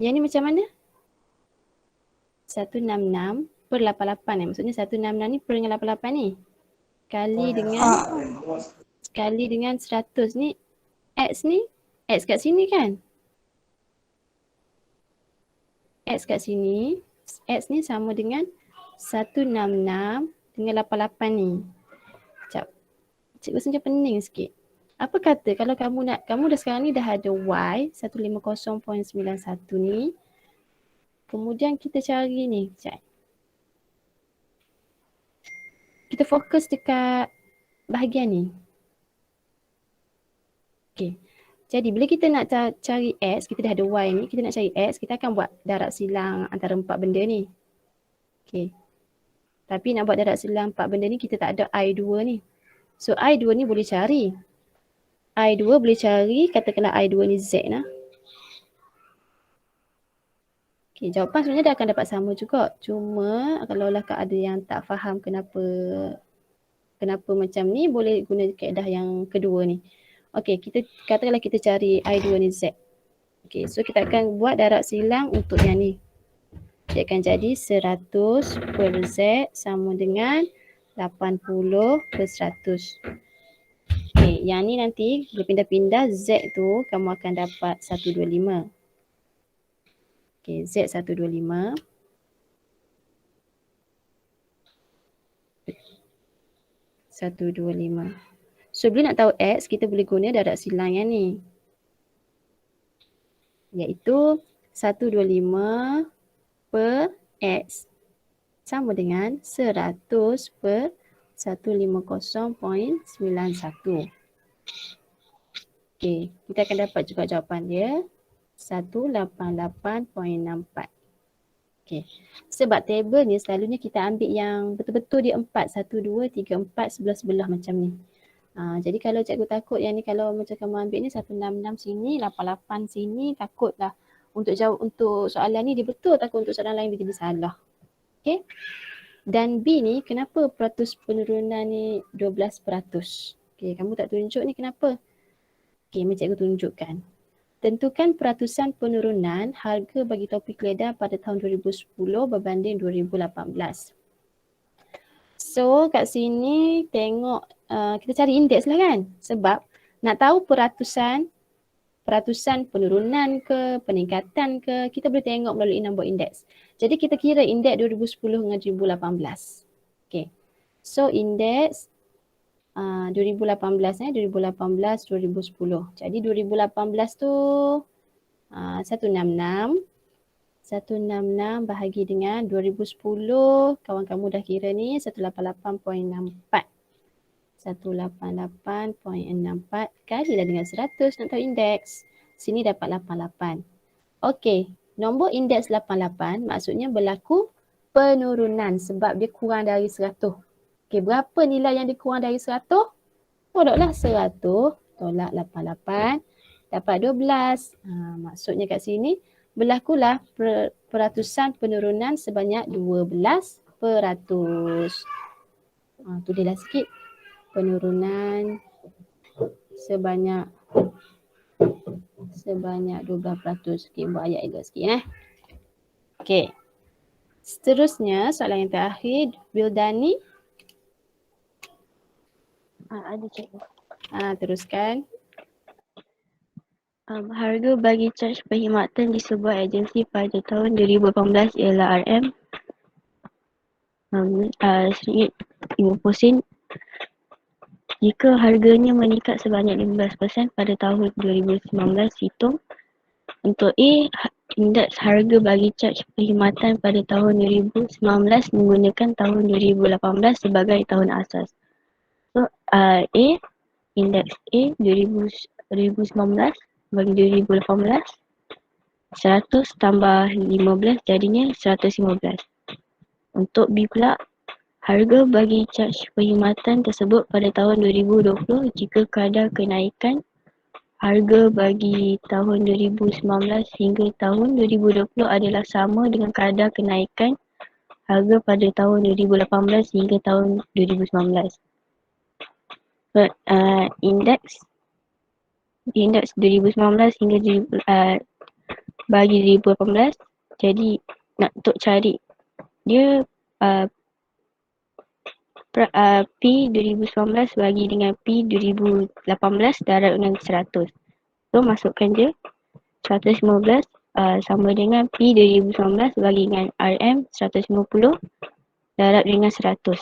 Yang ni macam mana? 166 per 88 maksudnya 166 ni per dengan 88 ni. Kali dengan 100 ni. X ni, X kat sini kan? X kat sini. X ni sama dengan 166 dengan 88 ni. Sekejap. Cikgu rasa macam pening sikit. Apa kata kalau kamu dah sekarang ni dah ada Y 150.91 ni. Kemudian kita cari ni. Sekejap. Kita fokus dekat bahagian ni. Okay. Jadi bila kita nak cari X, kita dah ada Y ni, kita nak cari X, kita akan buat darab silang antara 4 benda ni. Okay. Tapi nak buat darab silang 4 benda ni, kita tak ada I2 ni. So I2 ni boleh cari. I2 boleh cari, katakanlah I2 ni Z lah. Okay, jawapan sebenarnya dah akan dapat sama juga. Cuma kalaulah ada yang tak faham kenapa macam ni, boleh guna kaedah yang kedua ni. Okay, katakanlah kita cari I2 ni Z. Okay, so kita akan buat darab silang untuk yang ni. Dia akan jadi 100 per Z sama dengan 80 per 100. Okay, yang ni nanti bila pindah-pindah Z tu kamu akan dapat 125. Okay, Z 125. So bila nak tahu X, kita boleh guna darab silang yang ni. Iaitu 125 per X sama dengan 100 per 150.91. Okay, kita akan dapat juga jawapan dia 188.64. Okay, sebab table ni selalunya kita ambil yang betul-betul dia 4, 1, 2, 3, 4 sebelah-sebelah macam ni. Jadi kalau cikgu takut yang ni kalau macam kamu ambil ni 166 sini, 88 sini, takutlah untuk soalan ni dia betul, takut untuk soalan lain dia jadi salah. Okay. Dan B ni kenapa peratus penurunan ni 12%? Okay, kamu tak tunjuk ni kenapa? Okay, cikgu tunjukkan. Tentukan peratusan penurunan harga bagi topik leather pada tahun 2010 berbanding 2018. So kat sini tengok kita cari indeks lah kan. Sebab nak tahu peratusan penurunan ke, peningkatan ke, kita boleh tengok melalui nombor indeks. Jadi kita kira indeks 2010 dengan 2018. Okay. So indeks 2018 2018, 2010. Jadi 2018 tu 166 bahagi dengan 2010, kawan kamu dah kira ni 188.64. 188.64 kalilah dengan 100 nak tahu indeks. Sini dapat 88. Okey, nombor indeks 88 maksudnya berlaku penurunan sebab dia kurang dari 100. Okey, berapa nilai yang dikurang dari 100? Tolaklah 100 tolak 88 dapat 12. Maksudnya kat sini berlakulah peratusan penurunan sebanyak 12%. Tulislah sikit. Penurunan sebanyak 12%. Okey, buat ayat elok sikit Okey. Seterusnya soalan yang terakhir, Wildani. Ada cikgu. Teruskan. Harga bagi caj perkhidmatan di sebuah agensi pada tahun 2018 ialah RM RM50. Jika harganya meningkat sebanyak 15% pada tahun 2019, hitung. Untuk A, indeks harga bagi caj perkhidmatan pada tahun 2019 menggunakan tahun 2018 sebagai tahun asas. So, A, indeks A 2019 bagi 2018, 100 tambah 15 jadinya 115. Untuk B pula, harga bagi caj perkhidmatan tersebut pada tahun 2020 jika kadar kenaikan harga bagi tahun 2019 hingga tahun 2020 adalah sama dengan kadar kenaikan harga pada tahun 2018 hingga tahun 2019. Indeks 2019 hingga bagi 2018, jadi nak untuk cari dia P 2019 bagi dengan P 2018 darab dengan 100. So masukkan je 115 sama dengan P 2019 bagi dengan RM 150 darab dengan 100.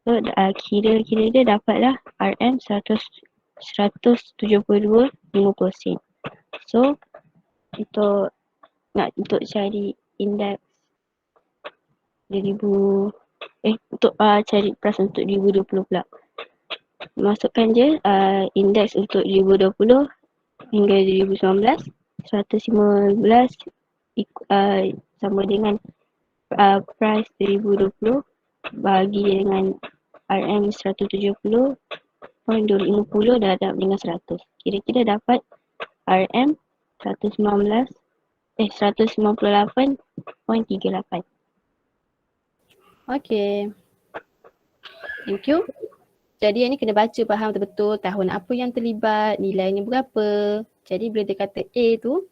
So kira-kira dia dapatlah RM 172.50 sen. So untuk cari indeks 2000 untuk cari price untuk 2020 pula. Masukkan je indeks untuk 2020 hingga 2019 115 sama dengan price 2020 bagi dengan RM 170.50 darab dengan 100. Kira-kira dapat RM 198.38. Okey. Thank you. Jadi yang ni kena baca faham betul-betul tahun apa yang terlibat, nilainya berapa. Jadi bila dia kata A tu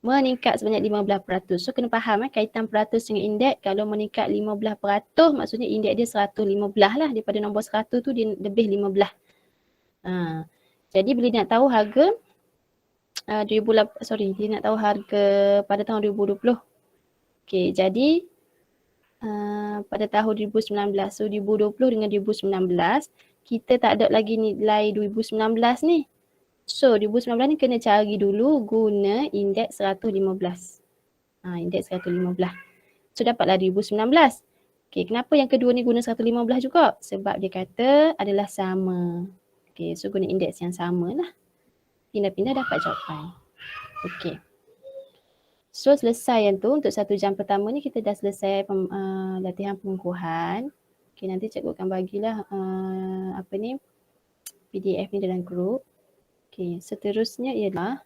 meningkat sebanyak 15%. So kena faham kaitan peratus dengan indeks. Kalau meningkat 15% maksudnya indeks dia 115 lah. Daripada nombor 100 tu dia lebih 15. Jadi bila dia nak tahu harga dia nak tahu harga pada tahun 2020. Okey, jadi pada tahun 2019. So 2020 dengan 2019 kita tak ada lagi nilai 2019 ni. So 2019 ni kena cari dulu guna indeks 115. Indeks 115. So dapatlah 2019. Okey, kenapa yang kedua ni guna 115 juga? Sebab dia kata adalah sama. Okey, so guna indeks yang sama lah. Pindah-pindah dapat jawapan. Okey. So selesai yang tu untuk 1 jam pertama ni kita dah selesai latihan pengukuhan. Okay, nanti cikgu akan bagilah PDF ni dalam grup. Okay, seterusnya ialah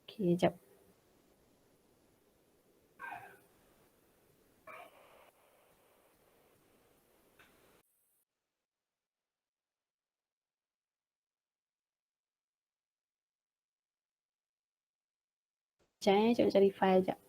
sekejap. Cikgu cari file sekejap.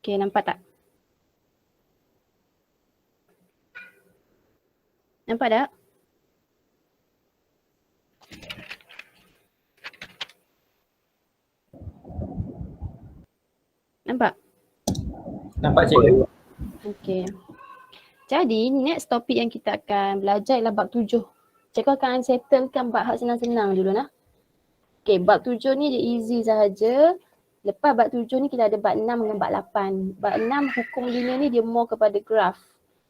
Okay, nampak tak? Nampak tak? Nampak? Nampak cikgu. Okay. Jadi next topik yang kita akan belajar ialah bab 7. Cikgu akan settlekan bab hak senang-senang dulu nah. Okay, bab 7 ni dia easy sahaja. Lepas bab 7 ni kita ada bab 6 dengan bab 8. Bab 6 hukum linear ni dia more kepada graf.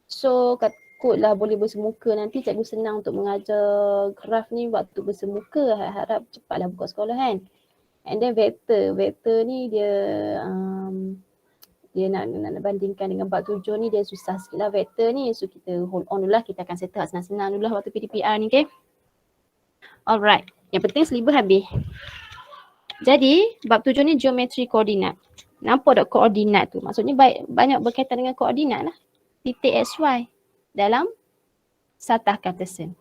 So kot lah boleh bersemuka. Nanti cikgu senang untuk mengajar graf ni waktu bersemuka. Harap cepatlah buka sekolah kan. And then vektor. Vektor ni dia dia nak bandingkan dengan bab 7 ni dia susah sikit lah vektor ni. So kita hold on dulu lah. Kita akan settle senang-senang dulu lah waktu PDPR ni, okay? Alright. Yang penting selibus habis. Jadi bab 7 ni geometri koordinat. Nampak tak koordinat tu? Maksudnya banyak berkaitan dengan koordinat lah. Titik XY dalam satah Cartesian.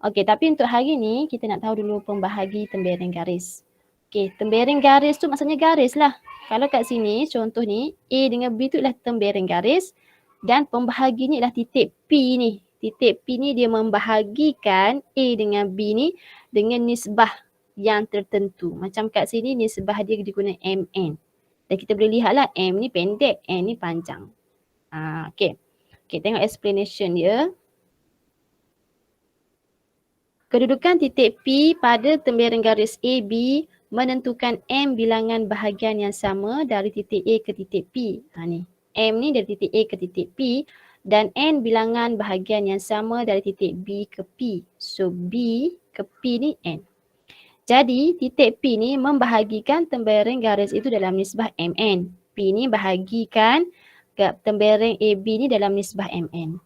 Okey, tapi untuk hari ni kita nak tahu dulu pembahagi tembereng garis. Okey, tembereng garis tu maksudnya garis lah. Kalau kat sini contoh ni A dengan B tu ialah tembereng garis dan pembahagi ni ialah titik P ni. Titik P ni dia membahagikan A dengan B ni dengan nisbah yang tertentu. Macam kat sini nisbah dia digunakan MN. Dan kita boleh lihatlah M ni pendek, N ni panjang. Okey. Okey, tengok explanation dia. Kedudukan titik P pada tembereng garis AB menentukan M bilangan bahagian yang sama dari titik A ke titik P. Ni. M ni dari titik A ke titik P dan N bilangan bahagian yang sama dari titik B ke P. So B ke P ni N. Jadi titik P ni membahagikan tembereng garis itu dalam nisbah MN. P ni bahagikan tembereng AB ni dalam nisbah MN.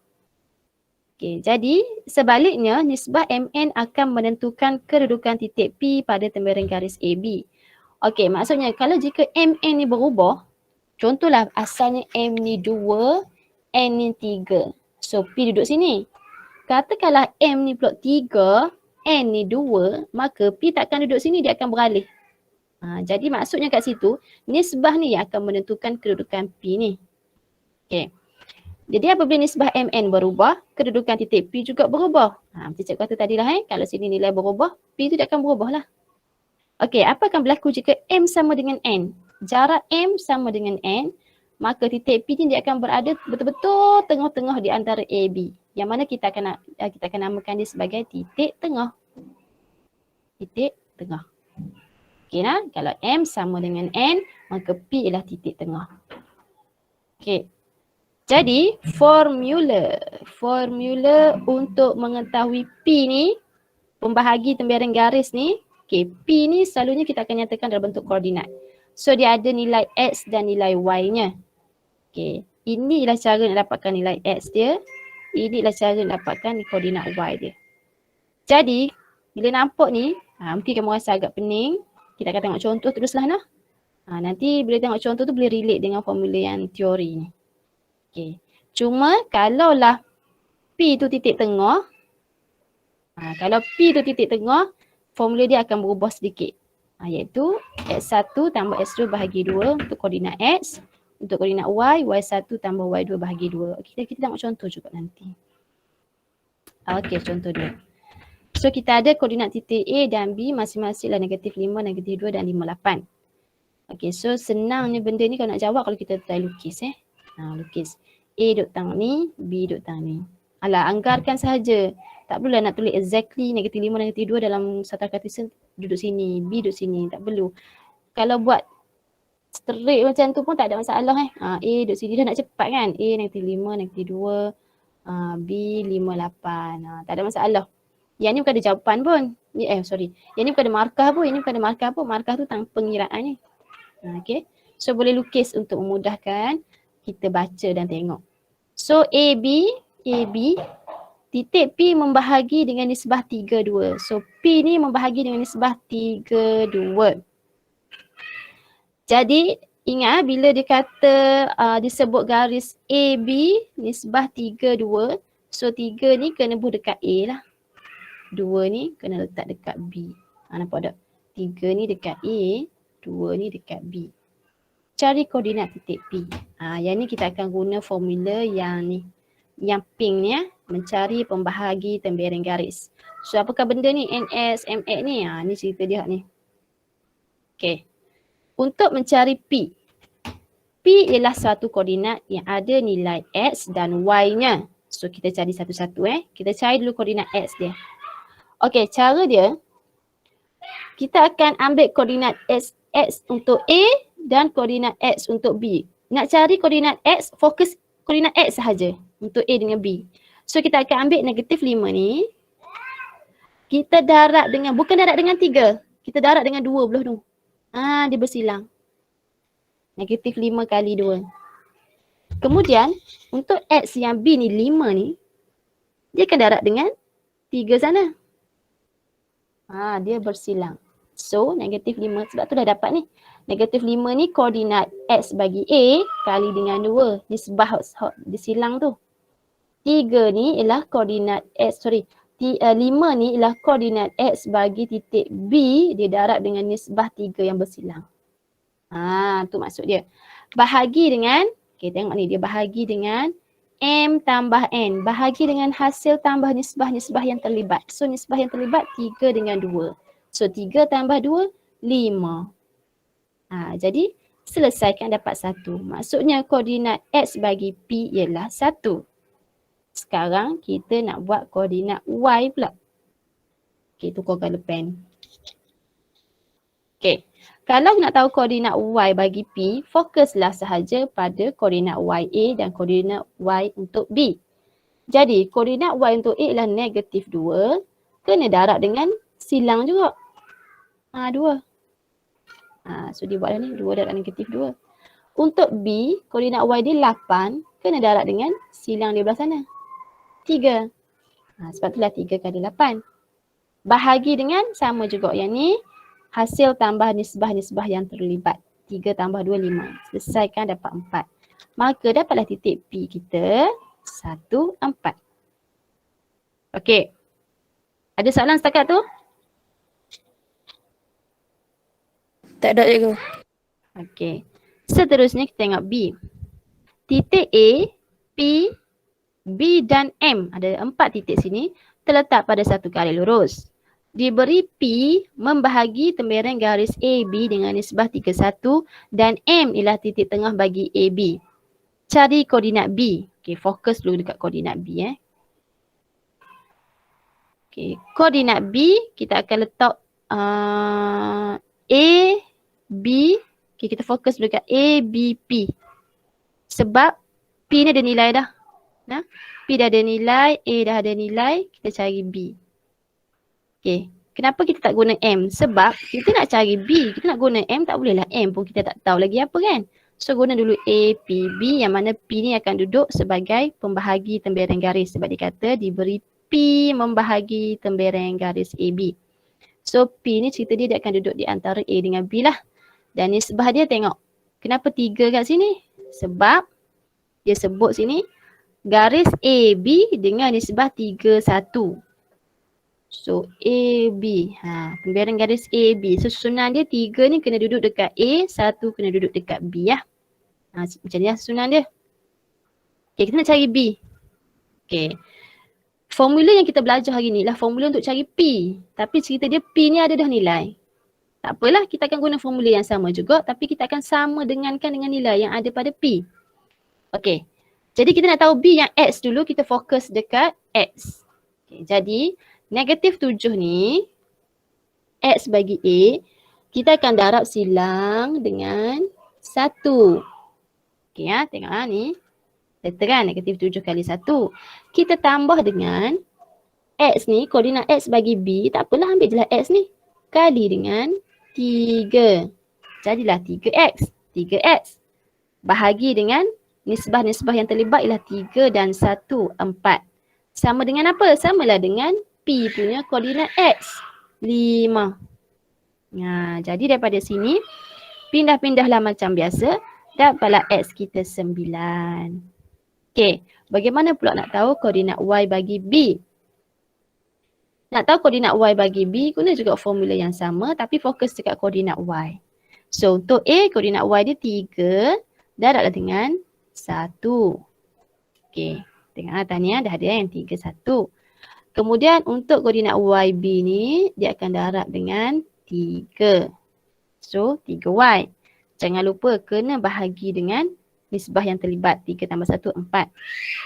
Okay, jadi sebaliknya nisbah MN akan menentukan kedudukan titik P pada tembereng garis AB. Okey, maksudnya kalau jika MN ni berubah, contohlah asalnya M ni 2, N ni 3. So P duduk sini. Katakanlah M ni pula 3, N ni 2, maka P takkan duduk sini, dia akan beralih. Jadi maksudnya kat situ, nisbah ni yang akan menentukan kedudukan P ni. Okey. Jadi apabila nisbah MN berubah, kedudukan titik P juga berubah. Macam cikgu kata tadi lah kalau sini nilai berubah, P tu dia akan berubah lah. Okey, apa akan berlaku jika M sama dengan N? Jarak M sama dengan N, maka titik P ni dia akan berada betul-betul tengah-tengah di antara A, B. Yang mana kita akan namakan dia sebagai titik tengah. Titik tengah. Okey nah, kalau M sama dengan N, maka P ialah titik tengah. Okey. Jadi formula untuk mengetahui P ni, pembahagi tembereng garis ni, okay, P ni selalunya kita akan nyatakan dalam bentuk koordinat. So dia ada nilai X dan nilai Y-nya. Okay, ini ialah cara nak dapatkan nilai X dia, ini ialah cara nak dapatkan koordinat Y dia. Jadi bila nampak ni, mungkin kamu rasa agak pening, kita akan tengok contoh teruslah nah. Nanti bila tengok contoh tu boleh relate dengan formula yang teori ni. Okay. Cuma kalaulah P tu titik tengah, kalau P tu titik tengah, formula dia akan berubah sedikit. Iaitu X1 tambah X2 bahagi 2 untuk koordinat X, untuk koordinat Y, Y1 tambah Y2 bahagi 2. Kita tengok contoh juga nanti. Okey, contoh dia. So kita ada koordinat titik A dan B masing-masing lah negatif 5, negatif 2 dan 5, 8. Okey, so senangnya benda ni kalau nak jawab kalau kita try lukis lukis. A duduk tang ni, B duduk tang ni. Alah, anggarkan sahaja. Tak perlulah nak tulis exactly negatif 5, negatif 2 dalam satah Cartesian duduk sini, B duduk sini. Tak perlu. Kalau buat straight macam tu pun tak ada masalah A duduk sini dah nak cepat kan. A negatif 5, negatif 2, B 5, 8. Tak ada masalah. Yang ni bukan ada jawapan pun. Yang ni bukan ada markah pun. Yang ni bukan ada markah pun. Markah tu tentang pengiraan ni. Okay. So boleh lukis untuk memudahkan kita baca dan tengok. So AB, titik P membahagi dengan nisbah 3, 2. So P ni membahagi dengan nisbah 3, 2. Jadi ingat bila dia kata disebut garis AB nisbah 3, 2. So 3 ni kena buh dekat A lah. 2 ni kena letak dekat B. Nampak tak? 3 ni dekat A, 2 ni dekat B. cari koordinat titik P. Yang ni kita akan guna formula yang ni. Yang pink ni mencari pembahagi tembereng garis. So apakah benda ni NS, MX ni? Ni cerita dia ni. Okay. Untuk mencari P. P ialah satu koordinat yang ada nilai X dan Y-nya. So kita cari satu-satu Kita cari dulu koordinat X dia. Okay, cara dia. Kita akan ambil koordinat X untuk A dan koordinat X untuk B. Nak cari koordinat X, fokus koordinat X sahaja untuk A dengan B. So kita akan ambil negatif 5 ni. Kita darab dengan, bukan darab dengan 3. Kita darab dengan 2 belah tu. Dia bersilang. Negatif 5 kali 2. Kemudian untuk X yang B ni 5 ni. Dia akan darab dengan 3 sana. Dia bersilang. So negatif 5 sebab tu dah dapat ni. Negatif 5 ni koordinat X bagi A kali dengan 2. Nisbah disilang tu. 3 ni ialah koordinat X, 5 ni ialah koordinat X bagi titik B. Dia darab dengan nisbah 3 yang bersilang. Tu maksud dia. Bahagi dengan, tengok ni dia bahagi dengan M tambah N. Bahagi dengan hasil tambah nisbah-nisbah yang terlibat. So nisbah yang terlibat 3 dengan 2. So 3 tambah 2, 5. Jadi selesaikan dapat 1. Maksudnya koordinat X bagi P ialah 1. Sekarang kita nak buat koordinat Y pula. Tukar colour pen. Kalau nak tahu koordinat Y bagi P, fokuslah sahaja pada koordinat YA dan koordinat Y untuk B. Jadi koordinat Y untuk A ialah negatif 2. Kena darab dengan silang juga. 2. So dia buatlah ni, 2 darab negatif 2. Untuk B, koordinat Y dia 8. Kena darab dengan silang dia belah sana. 3. Sebab itulah 3 kali 8. Bahagi dengan sama juga. Yang ni hasil tambah nisbah-nisbah yang terlibat. 3 tambah 2, 5. Selesaikan dapat 4. Maka dapatlah titik P kita 1, 4. Okey. Ada soalan setakat tu? Tak ada cikgu. Okey. Seterusnya kita tengok B. Titik A, P, B dan M, ada 4 titik sini, terletak pada satu garis lurus. Diberi P membahagi tembereng garis AB dengan nisbah 31 dan M ialah titik tengah bagi AB. Cari koordinat B. Okey, fokus dulu dekat koordinat B. Okey, koordinat B kita akan letak A, B. Okey, kita fokus dulu dekat A, B, P. Sebab P ni ada nilai dah. P dah ada nilai, A dah ada nilai, kita cari B. Okay, kenapa kita tak guna M? Sebab kita nak cari B, kita nak guna M, tak bolehlah M pun kita tak tahu lagi apa kan. So guna dulu A, P, B, yang mana P ni akan duduk sebagai pembahagi tembereng garis. Sebab dia kata diberi P membahagi tembereng garis AB. So P ni cerita dia akan duduk di antara A dengan B lah. Dan nisbah dia tengok, kenapa 3 kat sini? Sebab dia sebut sini garis AB dengan nisbah 3, 1. So AB, tembereng garis AB. So susunan dia 3 ni kena duduk dekat A, 1 kena duduk dekat B lah. Macam ni lah susunan dia. Okay, kita nak cari B. Okay. Formula yang kita belajar hari ni lah formula untuk cari P. Tapi cerita dia P ni ada dah nilai. Tak apalah, kita akan guna formula yang sama juga. Tapi kita akan sama dengankan dengan nilai yang ada pada P. Okay. Jadi kita nak tahu B yang X dulu, kita fokus dekat X. Okay, jadi negatif 7 ni, X bagi A, kita akan darab silang dengan 1. Okay, tengok ni. Terang negatif 7 kali 1. Kita tambah dengan X ni, koordinat X bagi B, tak apalah ambil je lah X ni. Kali dengan 3. Jadilah 3X. 3X. Bahagi dengan nisbah-nisbah yang terlibat ialah 3 dan 1, 4. Sama dengan apa? Samalah dengan P punya koordinat X, 5. Jadi daripada sini, pindah-pindahlah macam biasa. Dapatlah X kita 9. Okey, bagaimana pula nak tahu koordinat Y bagi B? Nak tahu koordinat Y bagi B, guna juga formula yang sama tapi fokus dekat koordinat Y. So untuk A, koordinat Y dia 3, darablah dengan 1. Okey, tengok Tahniah dah ada yang 3, 1. Kemudian untuk koordinat YB ni, dia akan darab dengan 3. So 3Y. Jangan lupa kena bahagi dengan nisbah yang terlibat. 3 tambah 1, 4.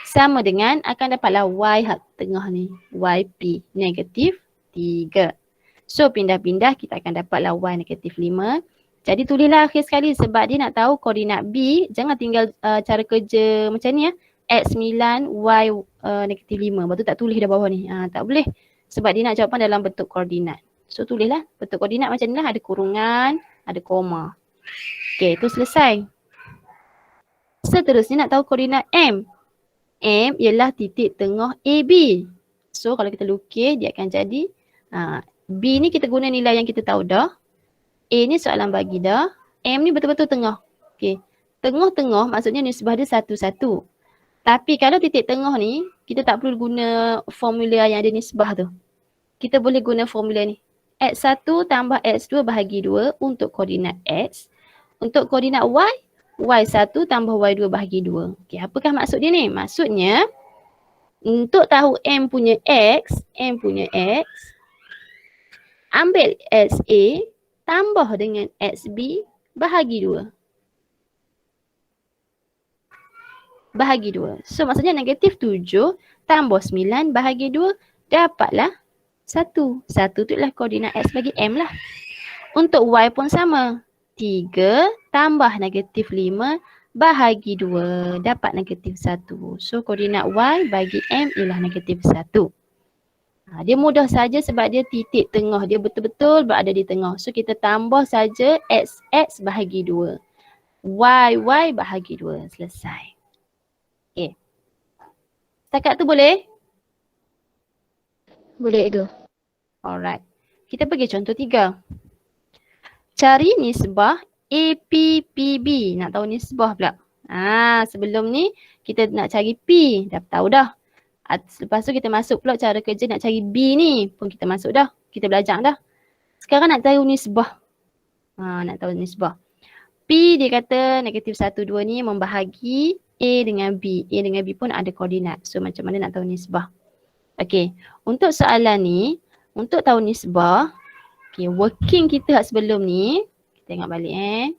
Sama dengan akan dapatlah Y hak tengah ni. YP negatif 3. So pindah-pindah kita akan dapatlah Y negatif 5. Jadi tulislah akhir sekali sebab dia nak tahu koordinat B. Jangan tinggal cara kerja macam ni ya. X 9, Y negatif 5. Lepas tu tak tulis dah bawah ni. Tak boleh. Sebab dia nak jawapan dalam bentuk koordinat. So tulislah bentuk koordinat macam ni lah. Ada kurungan, ada koma. Okey, itu selesai. Seterusnya nak tahu koordinat M. M ialah titik tengah AB. So kalau kita lukis dia akan jadi B ni kita guna nilai yang kita tahu dah. A ni soalan bagi dah. M ni betul-betul tengah. Okey. Tengah-tengah maksudnya nisbah dia 1, 1. Tapi kalau titik tengah ni kita tak perlu guna formula yang ada nisbah tu. Kita boleh guna formula ni. X1 tambah X2 bahagi 2 untuk koordinat X. Untuk koordinat Y, Y1 tambah Y2 bahagi 2. Okey, apakah maksud dia ni? Maksudnya, untuk tahu M punya X, ambil XA tambah dengan XB bahagi 2. Bahagi 2. So, maksudnya negatif 7 tambah 9 bahagi 2 dapatlah 1. 1 tu ialah koordinat X bagi M lah. Untuk Y pun sama. 3 tambah negatif 5 bahagi 2 dapat negatif 1. So koordinat Y bagi M ialah negatif 1. Dia mudah saja sebab dia titik tengah. Dia betul-betul berada di tengah. So kita tambah saja XX bahagi 2. YY bahagi 2. Selesai. Okay. Setakat tu boleh? Boleh tu. Alright. Kita pergi contoh 3. Cari nisbah APPB. Nak tahu nisbah pula. Sebelum ni kita nak cari P. Dah tahu dah. Lepas tu kita masuk pula cara kerja nak cari B ni. Pun kita masuk dah. Kita belajar dah. Sekarang nak tahu nisbah. Nak tahu nisbah. P dia kata negatif 1, 2 ni membahagi A dengan B. A dengan B pun ada koordinat. So macam mana nak tahu nisbah. Okay. Untuk soalan ni. Untuk tahu nisbah. Okay, working kita sebelum ni, kita tengok balik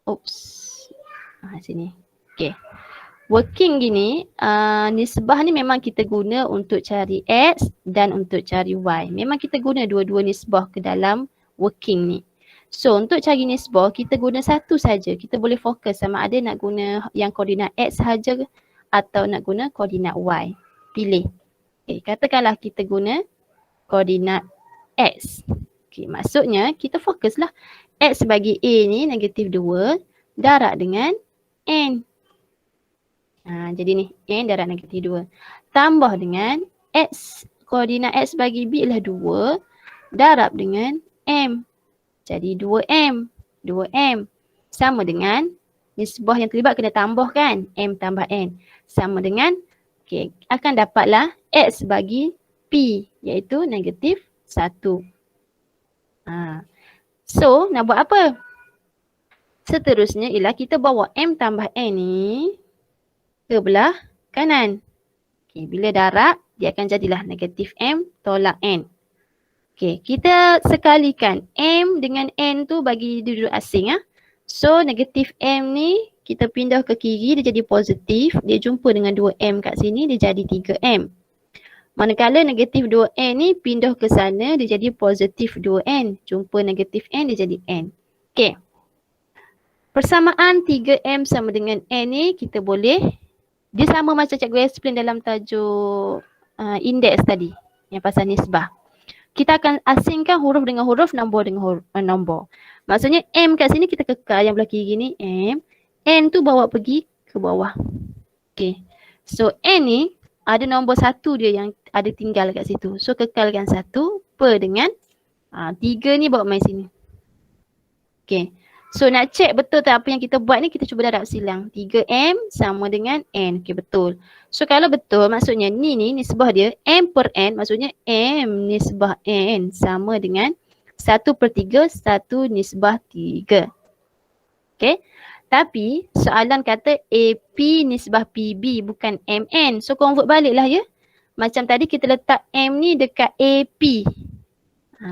Oops. Sini. Okay. Working gini, nisbah ni memang kita guna untuk cari X dan untuk cari Y. Memang kita guna dua-dua nisbah ke dalam working ni. So, untuk cari nisbah, kita guna satu saja. Kita boleh fokus sama ada nak guna yang koordinat X sahaja atau nak guna koordinat Y. Pilih. Okay, katakanlah kita guna koordinat X. Okay, maksudnya kita fokuslah X bagi A ni negatif 2 darab dengan N. Jadi ni N darab negatif 2. Tambah dengan X, koordinat X bagi B ialah 2 darab dengan M. Jadi 2M. 2M. Sama dengan nisbah yang terlibat kena tambah kan. M tambah N. Sama dengan, okay, akan dapatlah X bagi P iaitu negatif 1. So nak buat apa? Seterusnya ialah kita bawa M tambah N ni ke belah kanan. Okay, bila darab dia akan jadilah negatif M tolak N. Okay, kita sekalikan M dengan N tu bagi duduk asing. So negatif M ni kita pindah ke kiri dia jadi positif. Dia jumpa dengan 2M kat sini dia jadi 3M. Manakala negatif 2N ni pindah ke sana dia jadi positif 2N. Jumpa negatif N dia jadi N. Okay. Persamaan 3M sama dengan N ni kita boleh. Dia sama macam cikgu explain dalam tajuk indeks tadi. Yang pasal nisbah. Kita akan asingkan huruf dengan huruf, nombor dengan nombor. Maksudnya M kat sini kita kekal yang belah kiri ni M. N tu bawa pergi ke bawah. Okay. So N ni ada nombor 1 dia yang ada tinggal kat situ. So kekalkan 1 per dengan 3 ni bawa main sini. Okay. So nak check betul tak apa yang kita buat ni kita cuba darab silang. 3M sama dengan N. Okay betul. So kalau betul maksudnya ni nisbah dia M per N maksudnya M nisbah N sama dengan 1/3, 1 nisbah 3. Okay. Tapi soalan kata AP nisbah PB bukan MN. So convert balik lah ya. Macam tadi kita letak M ni dekat AP.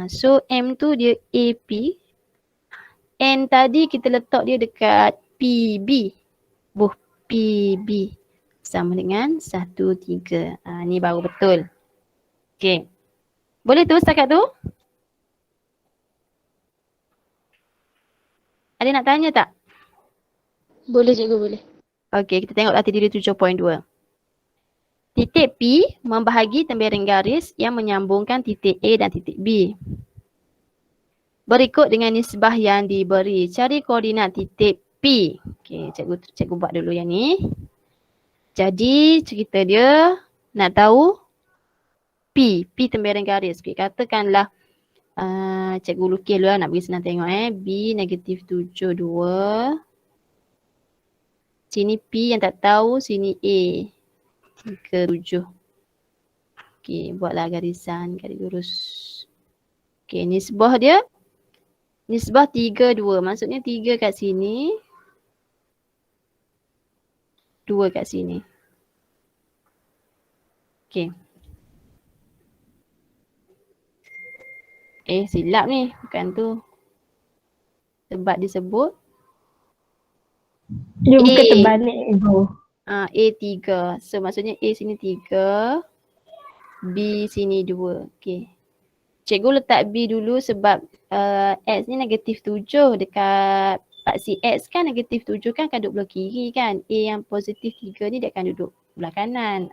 So M tu dia AP. N tadi kita letak dia dekat PB. PB. Sama dengan 1/3. Ni baru betul. Okay. Boleh tu setakat tu? Ada nak tanya tak? Boleh cikgu, boleh. Okey, kita tengok aktiviti 7.2. Titik P membahagi tembereng garis yang menyambungkan titik A dan titik B. Berikut dengan nisbah yang diberi. Cari koordinat titik P. Okey, cikgu buat dulu yang ni. Jadi cerita dia nak tahu P tembereng garis. Okey, katakanlah cikgu lukis dulu lah, nak bagi senang tengok B -7, 2. Sini P yang tak tahu, sini A 3, 7. Okey, buatlah garisan, garis lurus. Okey, nisbah dia nisbah 3, 2. Maksudnya 3 kat sini, 2 kat sini. Okey. Silap ni, bukan tu. Sebab disebut Dia bukan terbalik cikgu. A3. So maksudnya A sini 3, B sini 2. Okey. Cikgu letak B dulu sebab X ni -7 dekat paksi X kan -7 kan akan duduk belah kiri kan. A yang positif 3 ni dia akan duduk belah kanan.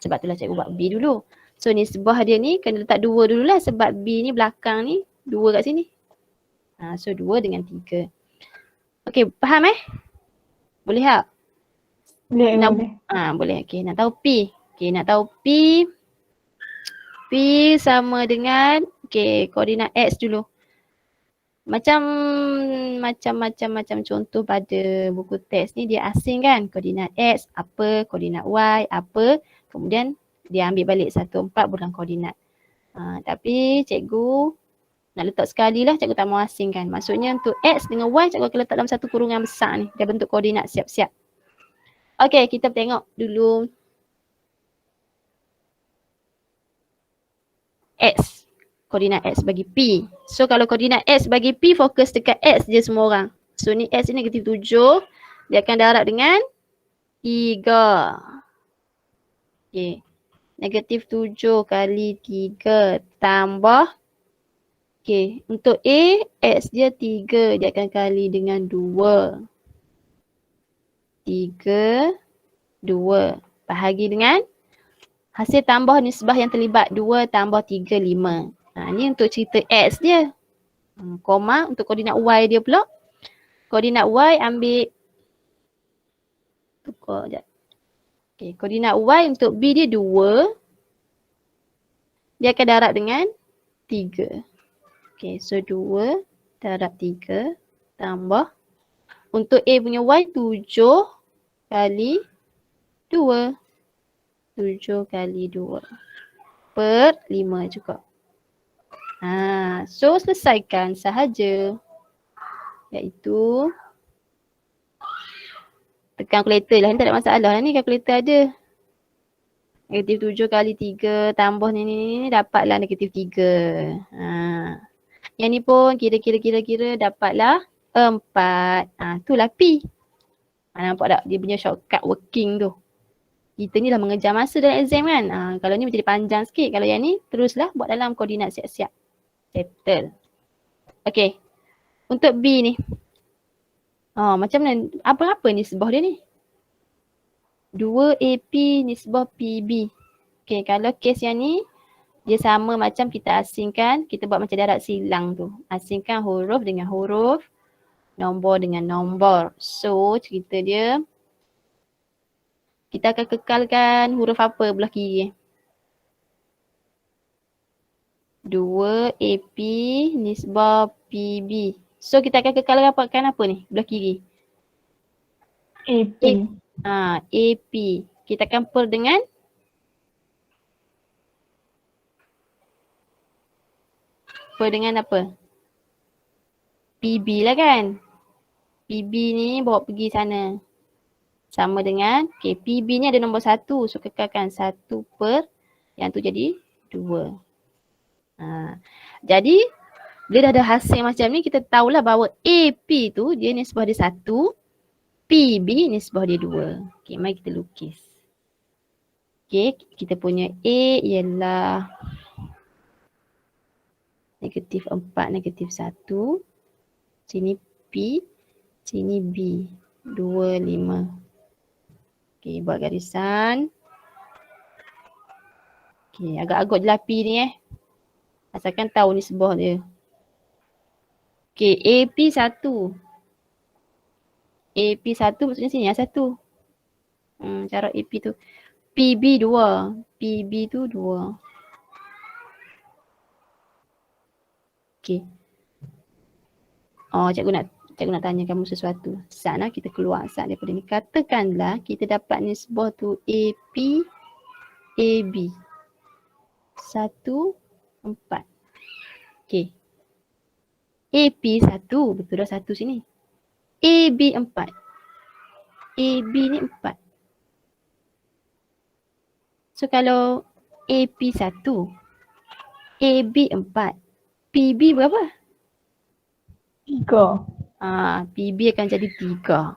Sebab itulah cikgu buat B dulu. So nisbah dia ni kena letak 2 dululah sebab B ni belakang ni 2 kat sini. So 2 dengan 3. Okey, faham Boleh tak? Boleh. Boleh. Okey, nak tahu P. Okey, nak tahu P. P sama dengan koordinat X dulu. Macam contoh pada buku teks ni dia asing kan. Koordinat X apa, koordinat Y apa, kemudian dia ambil balik 1, 4 bulan koordinat. Tapi cikgu nak letak sekali lah, cikgu tak mau asingkan. Maksudnya untuk X dengan Y cikgu akan letak dalam satu kurungan besar ni. Dia bentuk koordinat siap-siap. Okey, kita tengok dulu X. Koordinat X bagi P. So kalau koordinat X bagi P, fokus dekat X je semua orang. So ni X ni -7. Dia akan darab dengan 3. Okey. -7 kali 3 tambah. Okey. Untuk A, X dia 3. Dia akan kali dengan 2. 3, 2. Bahagi dengan hasil tambah nisbah yang terlibat 2 tambah 3, 5. Ni untuk cerita X dia. Koma untuk koordinat Y dia pula. Koordinat Y ambil tukar sekejap. Okey, koordinat Y untuk B dia 2. Dia akan darab dengan 3. Okey, so 2 darab 3 tambah. Untuk A punya Y 7 kali 2. 7 kali 2 per 5 juga. So selesaikan sahaja. Iaitu tekan kalkulator lah, ni tak ada masalah ni, kalkulator ada. -7 kali 3 tambah ni dapatlah -3. Yang ni pun kira dapatlah 4. Itulah P. Nampak tak dia punya shortcut working tu. Kita ni dah mengejar masa dalam exam kan. Kalau ni menjadi panjang sikit. Kalau yang ni teruslah buat dalam koordinat siap-siap. Settle. Okay. Untuk B ni. Macam mana? Apa nisbah dia ni? 2 AP nisbah PB. Okay, kalau kes yang ni dia sama macam kita asingkan. Kita buat macam darab silang tu. Asingkan huruf dengan huruf. Nombor dengan nombor. So cerita dia, kita akan kekalkan huruf apa belah kiri? 2 AP nisbah PB. So kita akan kekalkan apa ni belah kiri? AP. AP. Kita akan per dengan per dengan apa? PB lah kan. PB ni bawa pergi sana. Sama dengan, okay, PB ni ada nombor 1. So kekalkan 1 per yang tu jadi 2. Jadi bila dah ada hasil macam ni, kita tahulah bahawa AP tu dia nisbah dia 1. PB nisbah dia 2. Okay, mari kita lukis. Okay, kita punya A ialah negatif 4, negatif 1. Sini P, sini B. 2, 5. Okay, buat garisan. Okay, agak-agak je lah P ni asalkan tahu nisbah dia. Okay, AP 1. AP 1 maksudnya sini yang 1. Cara AP tu. PB 2. PB tu 2. Okay. Oh, cikgu nak tanya kamu sesuatu. Sana kita keluar asal daripada ni. Katakanlah kita dapat nisbah tu AP, AB. 1, 4. Okay. AP 1, betul dah 1 sini. AB 4. AB ni 4. So kalau AP 1, AB 4, PB berapa? 3. PB akan jadi 3.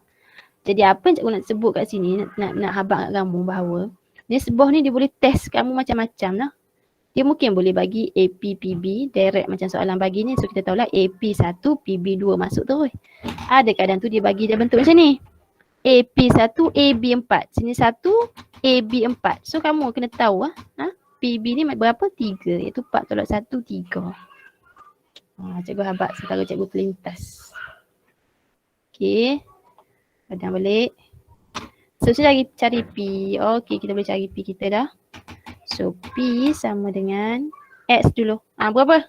Jadi apa yang cikgu nak sebut kat sini, nak habaq kat kamu bahawa nisbah ni dia boleh test kamu macam-macam lah. Dia mungkin boleh bagi AP, PB direct macam soalan bagi ni. So kita tahulah AP 1, PB 2 masuk terus. Ada kadang tu dia bagi dia bentuk macam ni. AP 1, AB 4. Sini 1, AB 4. So kamu kena tahu PB ni berapa? 3. Iaitu 4 tolak 1, 3. Cikgu habaq sementara cikgu terlintas. Okay. Padam balik. So saya lagi cari P. Okay, kita boleh cari P kita dah. So P sama dengan X dulu. Berapa?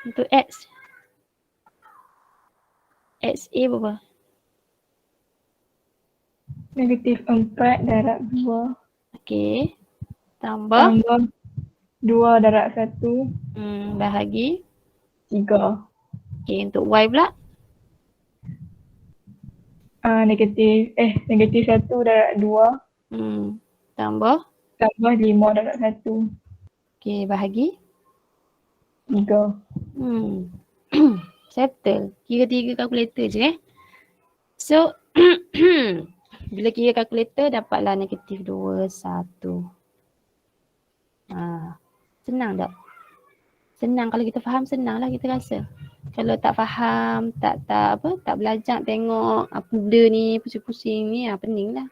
Untuk X. XA berapa? Negatif 4 darab 2. Okay. Tambah 2 darab 1. Bahagi 3. Okay, untuk Y pula? Negatif 1 darab 2. Tambah 5 darab 1. Okay, bahagi 3. Settle. Kira-tiga kalkulator je So bila kira kalkulator dapatlah negatif 2, 1. Senang tak? Senang kalau kita faham, senang lah kita rasa. Kalau tak faham, tak belajar tengok apa benda ni, pusing-pusing ni, pening lah.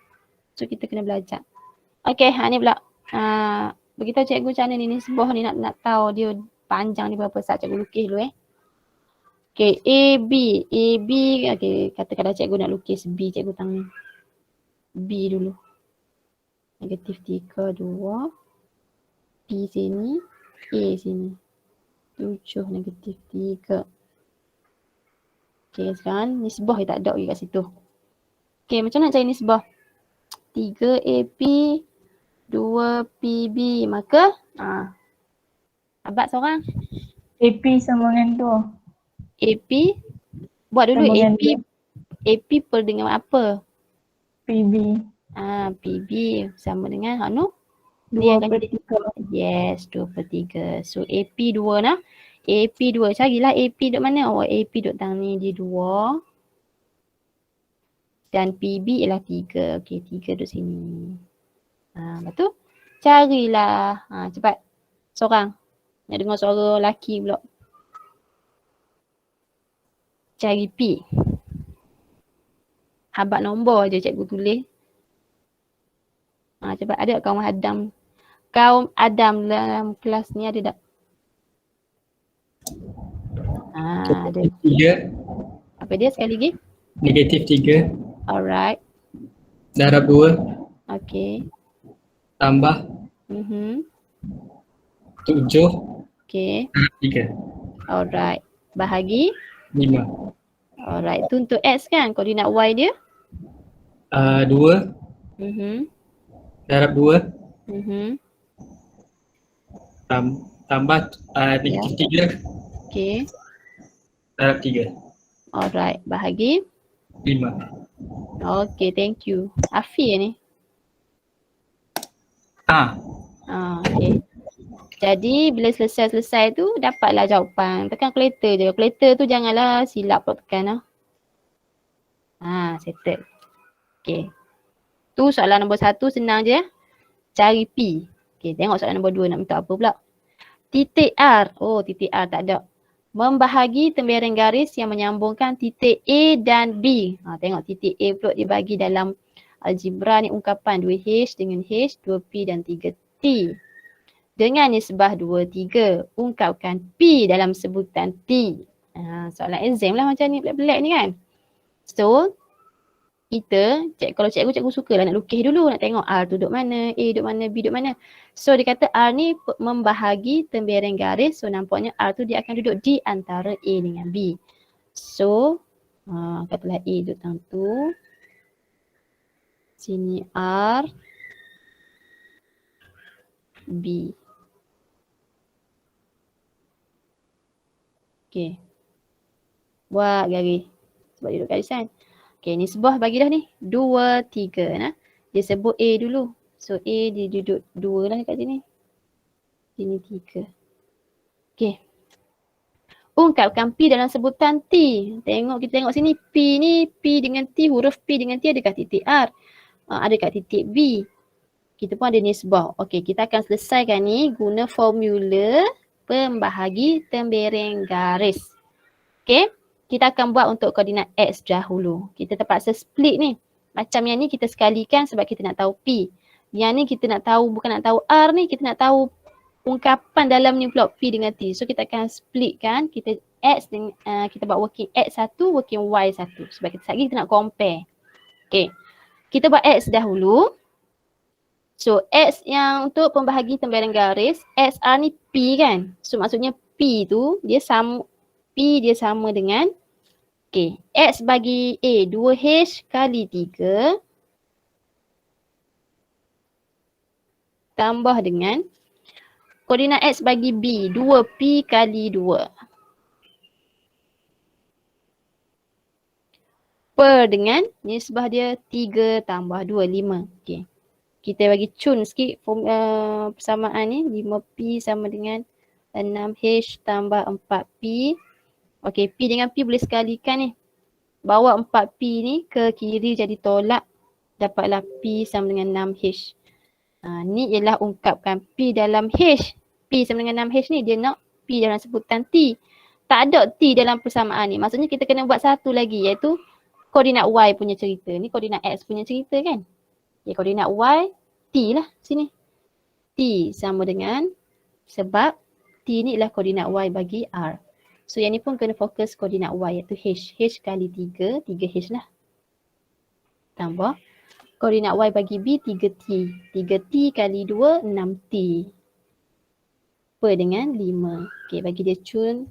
So kita kena belajar. Okay, ni pula. Beritahu cikgu macam mana ni nisbah ni nak tahu dia panjang ni berapa saat cikgu lukis dulu Okay, AB, okay, katakanlah cikgu nak lukis B, cikgu tangan B dulu. Negatif 3, 2. P sini, A sini. 7, negatif 3. Okay, sekarang nisbah dia tak ada lagi kat situ. Okay, macam mana nak cari nisbah? 3 AP, 2 PB. Maka, abad seorang. AP sama dengan 2. AP, buat dulu Sama AP per dengan apa? PB. PB sama dengan ni 2 akan per jadi 3. yes 2/3. So AP 2 nah. AP 2 carilah AP duduk mana? AP duduk tang ni dia 2. Dan PB ialah 3. Okey, 3 duduk sini. Betul? Carilah. Cepat. Seorang. Nak dengar suara lelaki pula. Cari P. Habaq nombor je cikgu tulis. Cepat, ada kaum Adam? Kaum Adam dalam kelas ni ada tak? Ada. 3. Apa dia sekali lagi? Negatif 3. Alright. Darab 2. Okay. Tambah 7. Okay. 3. Alright. Bahagi 5. alright. Tu untuk X kan? Koordinat Y dia? 2. Darab 2. tambah negatif 3 Okey. darab 3. Alright. Bahagi. 5. Okey, thank you. Afi ni. Okey. Jadi bila selesai tu dapatlah jawapan. Tekan kalkulator je. Kalkulator tu janganlah silap pula tekan lah. Settle. Okey. Tu soalan nombor 1 senang je. Cari P. Okey, tengok soalan nombor 2 nak minta apa pula. Titik R. Oh, titik R tak ada. Membahagi tembereng garis yang menyambungkan titik A dan B. Tengok titik A pula dibagi dalam algebra ni ungkapan 2H dengan H, 2P dan 3T. Dengan nisbah 2, 3. Ungkapkan P dalam sebutan T. Soalan exam lah macam ni, pelik-pelik ni kan. So, kita kalau cikgu suka lah nak lukis dulu, nak tengok R tu duduk mana, A duduk mana, B duduk mana. So dia kata R ni membahagi tembereng garis, so nampaknya R tu dia akan duduk di antara A dengan B. So katalah A duduk tang tu, sini R, B. Okay, buat garis sebab dia duduk garisan. Okay, ni sebuah bagi dah ni. 2, 3 nah. Dia sebut A dulu. So A dia duduk 2 lah kat sini. Sini 3. Okay. Ungkapkan P dalam sebutan T. Kita tengok sini P ni, P dengan T, huruf P dengan T ada kat titik R. Ada kat titik B. Kita pun ada nisbah. Okay, kita akan selesaikan ni guna formula pembahagi tembereng garis. Okay. Kita akan buat untuk koordinat X dahulu. Kita terpaksa split ni. Macam yang ni kita sekalikan sebab kita nak tahu P. Yang ni kita nak tahu, bukan nak tahu R ni, kita nak tahu ungkapan dalam ni pula P dengan T. So kita akan splitkan, kita X dengan, kita buat working X1, working Y1. Sebab kita lagi kita nak compare. Okay. Kita buat X dahulu. So X yang untuk pembahagi tembereng garis, XR ni P kan. So maksudnya P tu dia sama. P dia sama dengan X bagi A 2H kali 3 tambah dengan koordinat X bagi B 2P kali 2 per dengan nisbah dia 3 tambah 2, 5. Okay. Kita bagi cun sikit persamaan ni. 5P sama dengan 6H tambah 4P. Okey, P dengan P boleh sekalikan ni. Bawa 4P ni ke kiri jadi tolak. Dapatlah P sama dengan 6H. Ni ialah ungkapkan P dalam H. P sama dengan 6H ni dia nak P dalam sebutan T. Tak ada T dalam persamaan ni. Maksudnya kita kena buat satu lagi iaitu koordinat Y punya cerita. Ni koordinat X punya cerita kan. Okay, koordinat Y, T lah sini. T sama dengan sebab T ni ialah koordinat Y bagi R. So yang ni pun kena fokus koordinat Y iaitu H. H kali 3, 3H lah. Tambah koordinat Y bagi B 3T. 3T kali 2, 6T. Per dengan 5. Okay, bagi dia cun.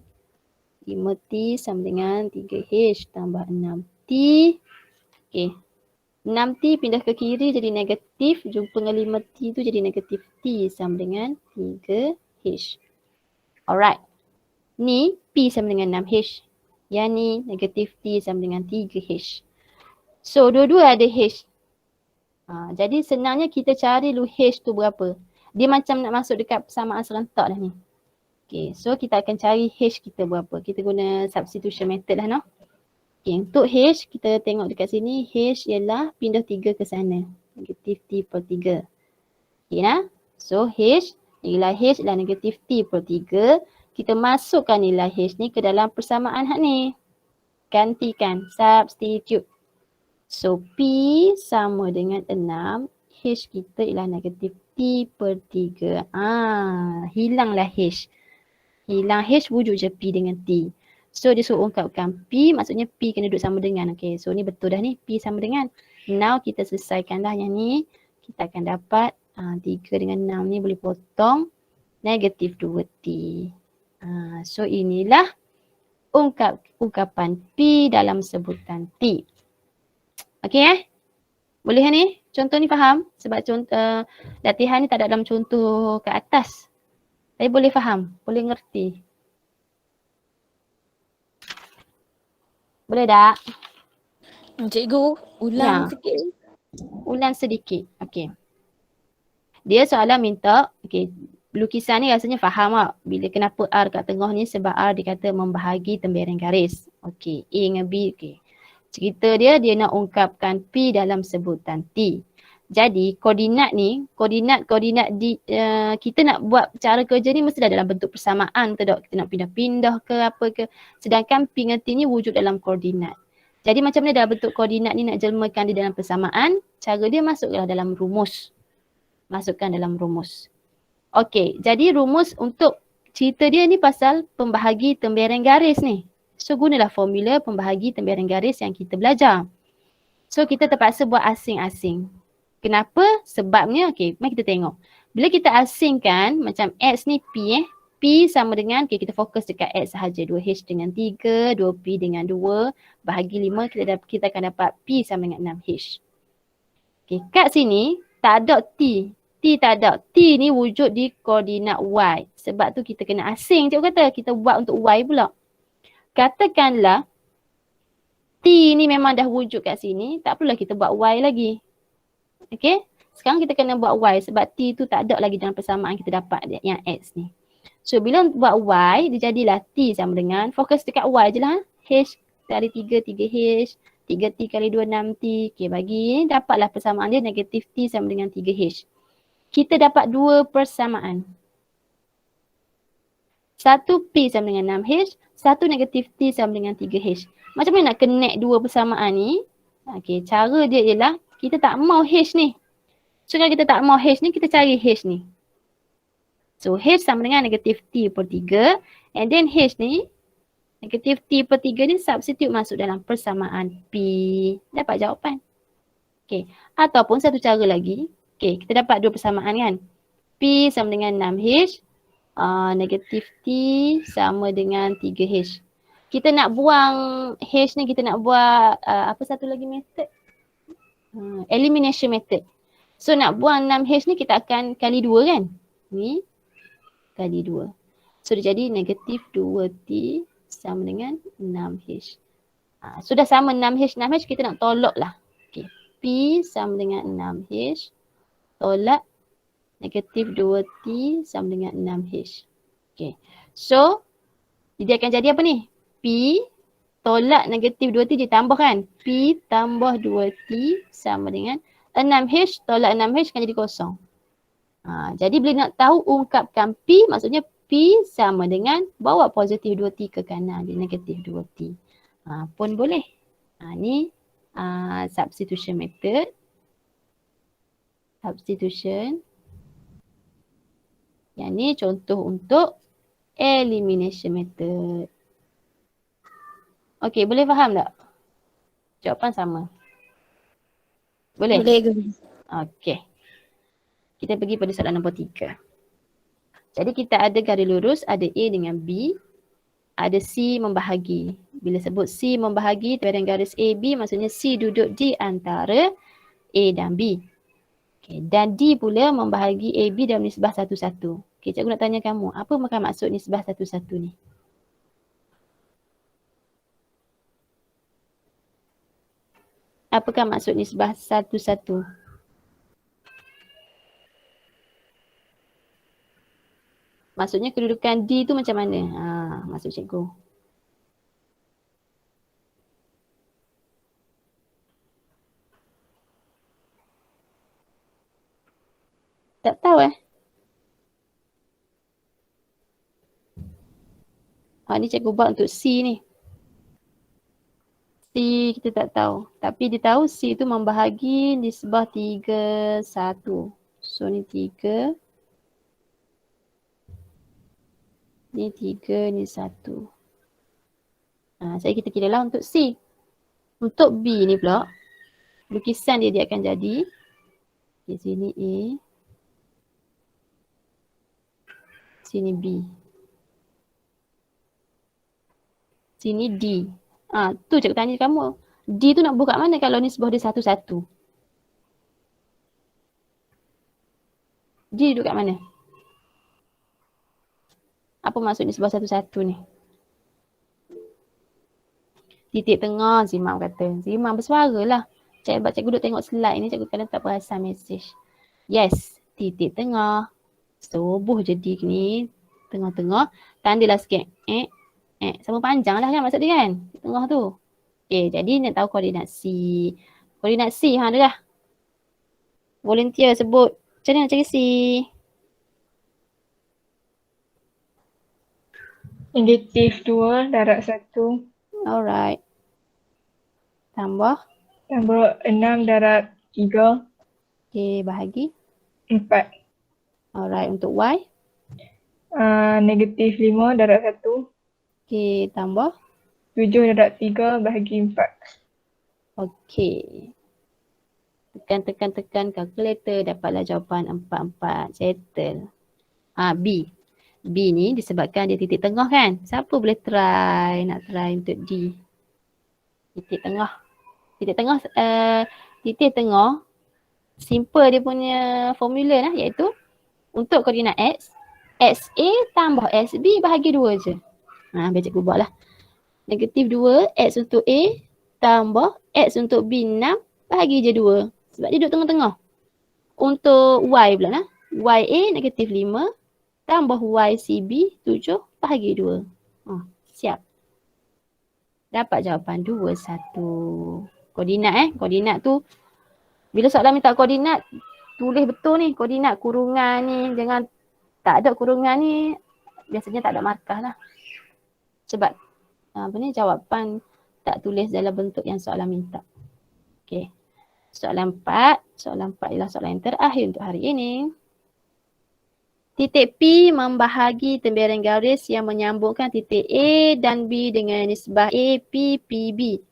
5T sama dengan 3H tambah 6T. Okay. 6T pindah ke kiri jadi negatif. Jumpa dengan 5T tu jadi negatif T sama dengan 3H. Alright. Ni P sama dengan 6H. Yang ni negatif T sama dengan 3H. So dua-dua ada H. Jadi senangnya kita cari dulu H tu berapa. Dia macam nak masuk dekat persamaan serentak dah ni. Okay, so kita akan cari H kita berapa. Kita guna substitution method lah no. Okay, untuk H kita tengok dekat sini. H ialah pindah 3 ke sana. Negatif T per 3. Okay nah. So H ialah negatif T per 3. Kita masukkan nilai H ni ke dalam persamaan hak ni. Gantikan, substitute. So P sama dengan 6. H kita ialah negatif T per 3. Hilanglah H. Hilang H, wujud je P dengan T. So dia suruh ungkapkan P, maksudnya P kena duduk sama dengan. Okay, so ni betul dah ni, P sama dengan. Now kita selesaikanlah yang ni. Kita akan dapat 3 dengan 6 ni boleh potong. Negatif 2T. So inilah ungkapan P dalam sebutan T. Okey Boleh ni? Contoh ni faham? Sebab contoh latihan ni tak ada dalam contoh ke atas. Saya boleh faham, boleh ngerti. Boleh tak? Cikgu, ulang Ya. sikit. Ulang sedikit. Okey. Dia soalan minta, okey, lukisan ni rasanya faham tak? Bila kenapa R kat tengah ni sebab R dikata membahagi tembereng garis. Okey, A dengan B, okey. Cerita dia nak ungkapkan P dalam sebutan T. Jadi koordinat ni, koordinat di kita nak buat cara kerja ni mesti dah dalam bentuk persamaan, betul tak? Kita nak pindah-pindah ke apa ke. Sedangkan P dengan T ni wujud dalam koordinat. Jadi macam mana dalam bentuk koordinat ni nak jelmakan di dalam persamaan? Cara dia masuklah dalam rumus. Masukkan dalam rumus. Okey, jadi rumus untuk cerita dia ni pasal pembahagi tembereng garis ni. So gunalah formula pembahagi tembereng garis yang kita belajar. So kita terpaksa buat asing-asing. Kenapa? Sebabnya, okey, mari kita tengok. Bila kita asingkan macam X ni P P sama dengan, okay, kita fokus dekat X sahaja. 2H dengan 3, 2P dengan 2, bahagi 5, kita akan dapat P sama dengan 6H. Okay, kat sini tak ada T. T tak ada. T ni wujud di koordinat Y. Sebab tu kita kena asing. Cikgu kata kita buat untuk Y pula. Katakanlah T ni memang dah wujud kat sini. Tak perlulah kita buat Y lagi. Okay. Sekarang kita kena buat Y sebab T tu tak ada lagi dalam persamaan kita dapat yang X ni. So bila buat Y, dia jadilah T sama dengan, fokus dekat Y je lah. H kali 3, 3H. 3T kali 2, 6T. Okay, bagi ni dapatlah persamaan dia negatif T sama dengan 3H. Kita dapat dua persamaan. Satu P sama dengan 6H, satu negatif T sama dengan 3H. Macam mana nak connect dua persamaan ni? Okay, cara dia ialah kita tak mau H ni. So kalau kita tak mau H ni, kita cari H ni. So H sama dengan negatif T per 3. And then H ni, negatif T per 3 ni substitute masuk dalam persamaan P. Dapat jawapan. Okay. Ataupun satu cara lagi. Okay, kita dapat dua persamaan kan. P sama dengan 6H. Negatif T sama dengan 3H. Kita nak buang H ni, kita nak buat apa satu lagi method? Elimination method. So nak buang 6H ni kita akan kali 2 kan. Ni kali 2. So dia jadi negatif 2T sama dengan 6H. Sudah sama 6H, 6H kita nak tolak lah. Okay. P sama dengan 6H. Tolak negatif 2T sama dengan 6H. Okay. So, dia akan jadi apa ni? P tolak negatif 2T ditambah kan? P tambah 2T sama dengan 6H tolak 6H akan jadi kosong. Jadi bila nak tahu ungkapkan P, maksudnya P sama dengan bawa positif 2T ke kanan, dia negatif 2T. Pun boleh. Ni substitution method. Substitution. Yang ni contoh untuk elimination method. Okey, boleh faham tak? Jawapan sama. Boleh? Boleh ke? Okey. Kita pergi pada soalan nombor 3. Jadi kita ada garis lurus, ada A dengan B. Ada C membahagi. Bila sebut C membahagi tembereng garis AB, maksudnya C duduk di antara A dan B. Okay. Dan D pula membahagi AB dalam nisbah 1-1. Okay, cikgu nak tanya kamu, apa maksud nisbah 1-1 ni? Apakah maksud nisbah 1-1? Maksudnya kedudukan D tu macam mana? Maksud cikgu. Tak tahu ni cikgu buat untuk C ni. C kita tak tahu. Tapi dia tahu C tu membahagi nisbah 3-1. So ni 3. Ni 3, ni 1. Jadi kita kira lah untuk C. Untuk B ni pula, lukisan dia akan jadi. Di sini A. Sini B. Sini D. Tu cikgu tanya kamu. D tu nak buka mana kalau nisbah dia 1-1? D duduk kat mana? Apa maksud nisbah satu-satu ni? Titik tengah, Zimam kata. Zimam bersuara lah. Cikgu duduk tengok slide ni, cikgu kadang tak perasan mesej. Yes, titik tengah. Subuh jadi ni. Tengah-tengah. Tandalah sikit. Sama panjang lah kan maksud dia kan? Tengah tu. Okay, jadi nak tahu koordinat C. Koordinat C, ada dah. Volunteer sebut. Macam mana nak cari C? -2 darab 1 Alright. Tambah. tambah 6 darab 3 Okay, bahagi. 4. Alright, untuk Y. -5 darab 1 Okay, tambah. 7 darab 3 bahagi 4. Okay. Tekan kalkulator, dapatlah jawapan 44. Settle. B. B ni disebabkan dia titik tengah kan? Siapa boleh nak try untuk D? Titik tengah. Titik tengah, simple dia punya formula lah, iaitu untuk koordinat X, XA tambah XB bahagi 2 je. Biar cikgu buat lah. -2 X untuk A tambah X untuk B 6 bahagi je 2. Sebab dia duduk tengah-tengah. Untuk Y pula lah. YA -5 tambah YCB 7 bahagi 2. Siap. Dapat jawapan 21. Koordinat koordinat tu, bila soalan minta koordinat, tulis betul ni. Koordinat kurungan ni, jangan tak ada kurungan ni, biasanya tak ada markah lah. Sebab jawapan tak tulis dalam bentuk yang soalan minta. Okay. Soalan 4 ialah soalan yang terakhir untuk hari ini. Titik P membahagi temberan garis yang menyambungkan titik A dan B dengan nisbah A, P, PB.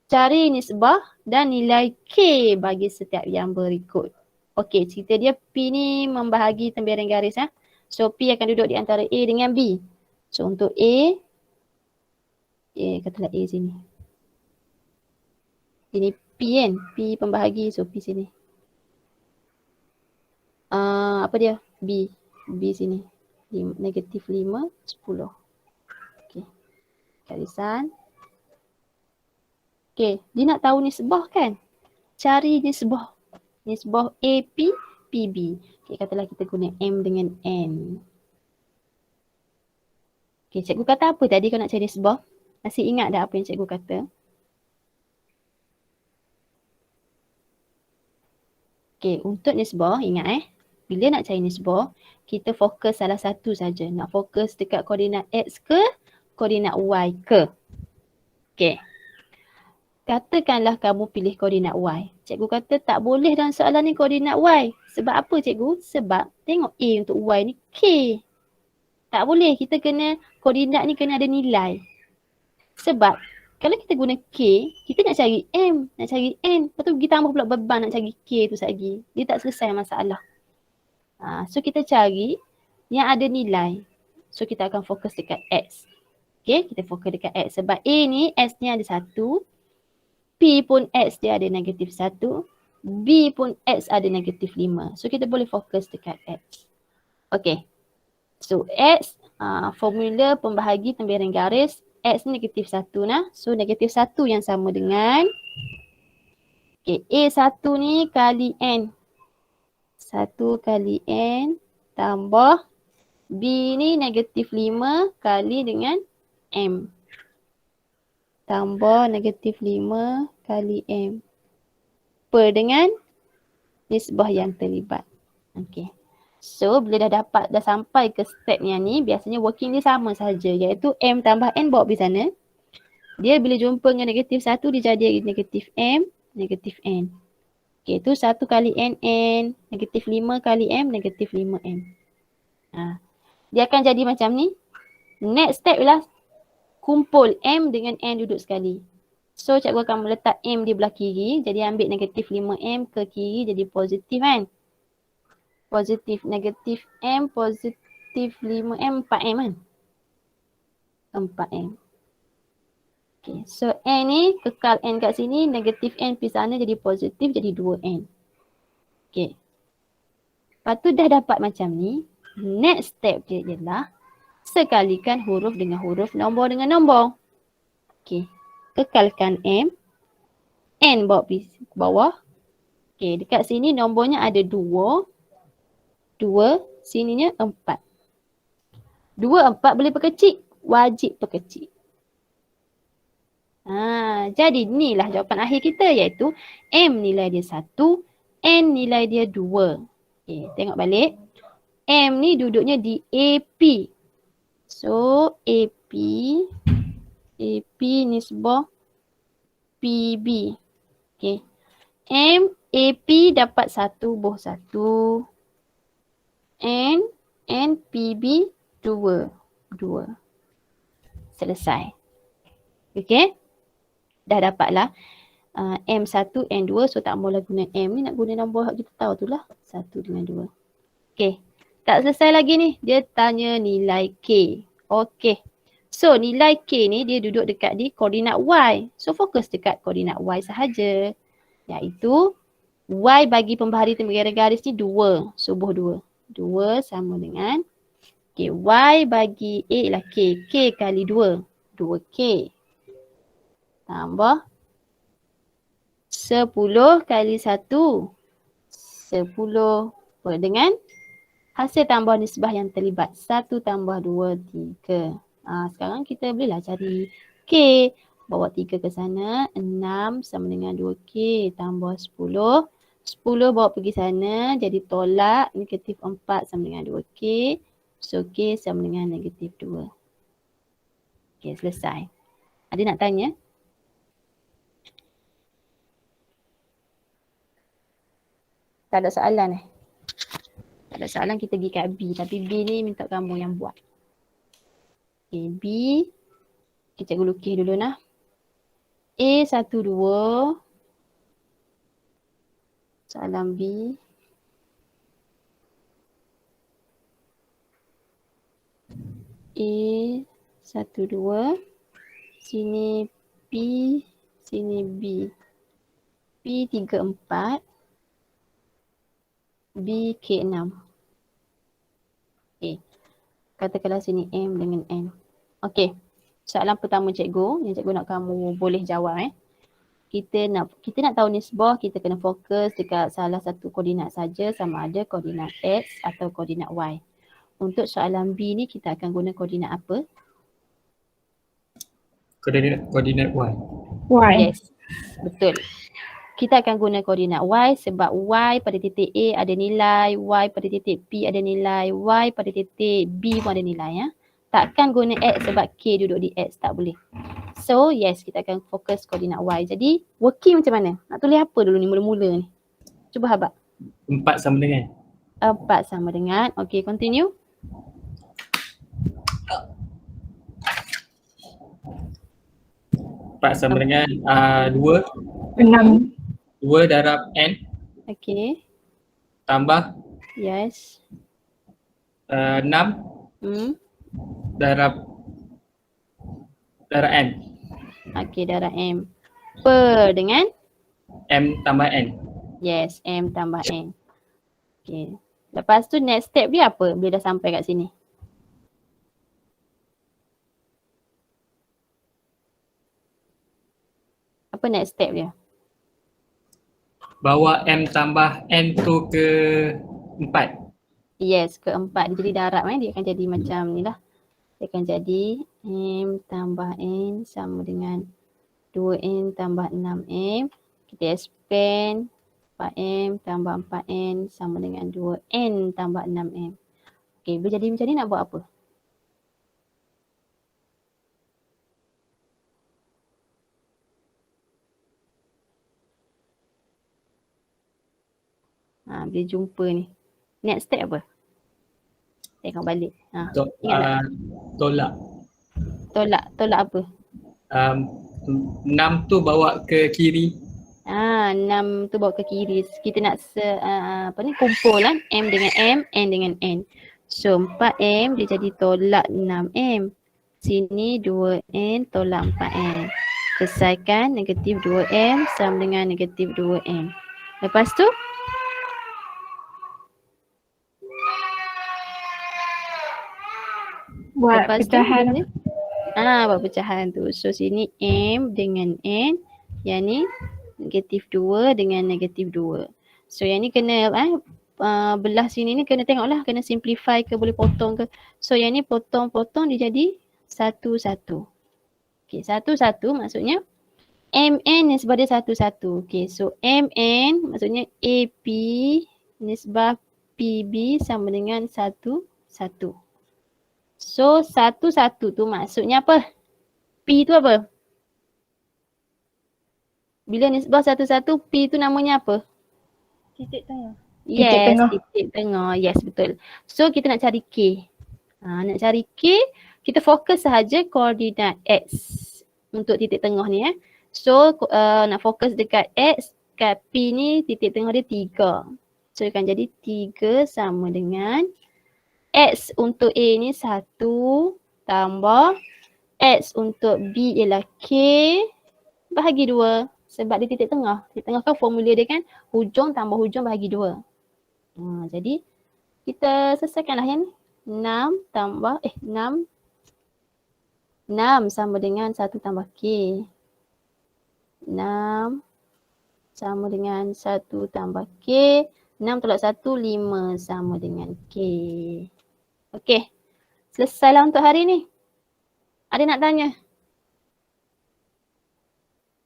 Cari nisbah dan nilai K bagi setiap yang berikut. Okey, cerita dia P ni membahagi temberan garis. So P akan duduk di antara A dengan B. So untuk A, katalah A sini. Ini P kan? P pembahagi, so P sini. Apa dia? B sini. -5, 10. Okey. Garisan. Okey, dia nak tahu nisbah kan? Cari nisbah. Nisbah AP, PB. Okey, katalah kita guna M dengan N. Okey, cikgu kata apa tadi kalau nak cari nisbah? Masih ingat dah apa yang cikgu kata? Okey, untuk nisbah, ingat bila nak cari nisbah, kita fokus salah satu saja. Nak fokus dekat koordinat X ke, koordinat Y ke. Okey. Katakanlah kamu pilih koordinat Y. Cikgu kata tak boleh dalam soalan ni koordinat Y. Sebab apa cikgu? Sebab tengok A untuk Y ni K. Tak boleh, kita kena, koordinat ni kena ada nilai. Sebab kalau kita guna K, kita nak cari M, nak cari N. Lepas tu pergi tambah pula beban nak cari K tu lagi. Dia tak selesai masalah. So kita cari yang ada nilai. So kita akan fokus dekat X. Okay, kita fokus dekat X. Sebab A ni, X ni ada 1. P pun X dia ada -1. B pun X ada -5. So kita boleh fokus dekat X. Okay. So X, formula pembahagi temberan garis. X ni -1 nah. So -1 yang sama dengan A1 ni kali N. 1 kali N tambah B ni -5 kali dengan M. Tambah -5 kali M. Per dengan nisbah yang terlibat. Okay. So bila dah sampai ke step yang ni, biasanya working dia sama saja, iaitu M tambah N bawa pergi sana. Dia bila jumpa dengan -1, dia jadi -M, -N. Okay, tu 1 kali N, -5 kali M, -5M. Dia akan jadi macam ni. Next step ialah kumpul M dengan N duduk sekali. So cikgu akan meletak M di belah kiri. Jadi ambil -5M ke kiri jadi positif kan. Positif -M, positif 5M, 4M kan. 4M. Okay, so N ni kekal N kat sini, -N pergi sana jadi positif, jadi 2N. Okay. Lepas tu dah dapat macam ni. Next step dia ialah sekalikan huruf dengan huruf, nombor dengan nombor. Okey. Kekalkan M. N bawa pergi ke bawah. Okey, dekat sini nombornya ada 2. 2, sininya 4. 2, 4 boleh perkecil. Wajib perkecil. Jadi inilah jawapan akhir kita iaitu M nilai dia 1, N nilai dia 2. Okey, tengok balik. M ni duduknya di AP. So, AP nisbah PB. Okey. M, AP dapat 1/1. N, PB 2. Selesai. Okey. Dah dapatlah M1, N2. So tak maulah guna M ni, nak guna nombor kita tahu tu lah. 1 dengan 2. Okey. Tak selesai lagi ni. Dia tanya nilai K. Okey. So nilai K ni dia duduk dekat di koordinat Y. So fokus dekat koordinat Y sahaja. Iaitu Y bagi pembahari tembaga garis ni 2. Subuh 2. 2 sama dengan Y bagi A ialah K. K kali 2. 2K. Tambah 10 kali 1. 10 dengan hasil tambah nisbah yang terlibat. 1 tambah 2, 3. Sekarang kita bolehlah cari K. Bawa 3 ke sana. 6 sama dengan 2K tambah 10. 10 bawa pergi sana. Jadi tolak negatif 4 sama dengan 2K. So K sama dengan negatif 2. Okey, selesai. Ada nak tanya? Tak ada soalan Tak ada soalan, kita pergi kat B. Tapi B ni minta kamu yang buat. Okay, B. Okay, cikgu lukis dulu nah. A12. Soalan B. A12. Sini P. Sini B. P34. B K6. Okay. Katakanlah sini M dengan N. Okay. Soalan pertama cikgu, yang cikgu nak kamu boleh jawab. Kita nak tahu nisbah, kita kena fokus dekat salah satu koordinat saja, sama ada koordinat X atau koordinat Y. Untuk soalan B ni kita akan guna koordinat apa? Koordinat Y. Yes. Betul. Kita akan guna koordinat Y sebab Y pada titik A ada nilai, Y pada titik P ada nilai, Y pada titik B pun ada nilai. Ya. Takkan guna X sebab K duduk di X, tak boleh. So yes, kita akan fokus koordinat Y. Jadi working macam mana? Nak tulis apa dulu ni mula-mula ni? Cuba Habak. 4 sama dengan. 4 sama dengan. Okay, continue. 4 sama dengan 2. 6. 2 darab N Okay. tambah Yes. 6 darab N. Okay, darab M. Per dengan? M tambah N. Yes, M tambah N. Okay. Lepas tu next step dia apa bila dah sampai kat sini? Apa next step dia? Bawa M tambah N tu ke 4. Yes, ke 4. Dia jadi darab dia akan jadi macam ni lah. Dia akan jadi M tambah N sama dengan 2N tambah 6M. Kita expand 4M tambah 4N sama dengan 2N tambah 6M. Okay, bila jadi macam ni nak buat apa? Bila jumpa ni. Next step apa? Tengok balik. Ingat tak? Tolak. Tolak apa? 6 tu bawa ke kiri. 6 tu bawa ke kiri. Kita nak kumpul lah. M dengan M, N dengan N. So 4M dia jadi tolak 6M. Sini 2N tolak 4M. Selesaikan negatif 2M sama dengan negatif 2M. Lepas tu Buat Lepas pecahan. tu buat pecahan tu. So sini M dengan N, yang ni -2 dengan -2. So yang ni kena belah sini ni kena tengoklah, kena simplify ke boleh potong ke. So yang ni potong-potong dia jadi 1, 1. Okey, 1, 1 maksudnya MN nisbah dia 1, 1. Okey, so MN maksudnya AP nisbah PB sama dengan 1, 1. So 1, 1 tu maksudnya apa? P tu apa? Bila nisbah 1, 1, P tu namanya apa? Titik tengah. Yes, titik tengah. Yes, betul. So kita nak cari K. Nak cari K, kita fokus sahaja koordinat X untuk titik tengah ni So nak fokus dekat X, kat P ni titik tengah dia 3. So akan jadi 3 sama dengan X untuk A ni 1 tambah X untuk B ialah K bahagi 2. Sebab dia titik tengah. Titik tengah kan formula dia kan hujung tambah hujung bahagi 2. Jadi kita selesaikanlah yang ni. 6 sama dengan 1 tambah K. 6 sama dengan 1 tambah K. 6 tolak 1, 5 sama dengan K. Okey. Selesailah untuk hari ni. Ada nak tanya?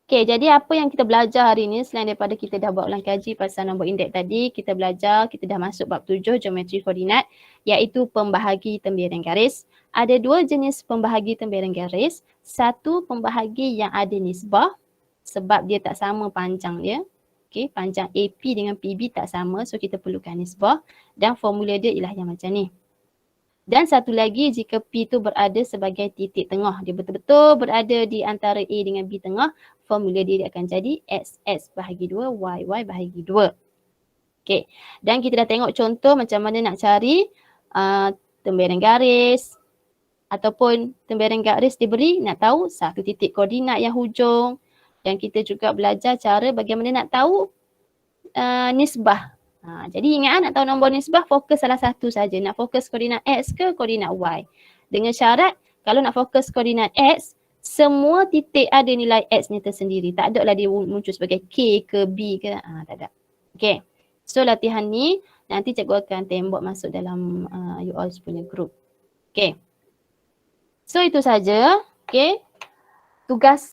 Okey, jadi apa yang kita belajar hari ni selain daripada kita dah buat ulang kaji pasal nombor indeks tadi, kita belajar, kita dah masuk bab 7 geometri koordinat iaitu pembahagi tembiran garis. Ada 2 jenis pembahagi tembiran garis. Satu pembahagi yang ada nisbah sebab dia tak sama panjang dia. Okey, panjang AP dengan PB tak sama, so kita perlukan nisbah dan formula dia ialah yang macam ni. Dan satu lagi jika P tu berada sebagai titik tengah, dia betul-betul berada di antara A dengan B tengah, formula dia akan jadi XX bahagi 2, YY bahagi 2. Okey, dan kita dah tengok contoh macam mana nak cari tembiran garis ataupun tembiran garis diberi nak tahu satu titik koordinat yang hujung, dan kita juga belajar cara bagaimana nak tahu nisbah. Jadi ingat nak tahu nombor nisbah, fokus salah satu saja. Nak fokus koordinat X ke koordinat Y. Dengan syarat kalau nak fokus koordinat X, semua titik ada nilai X-nya tersendiri. Tak ada lah dia muncul sebagai K ke B ke. Tak ada. Okay. So latihan ni nanti cikgu akan tembak masuk dalam you all punya group. Okay. So itu saja. Okay. Tugas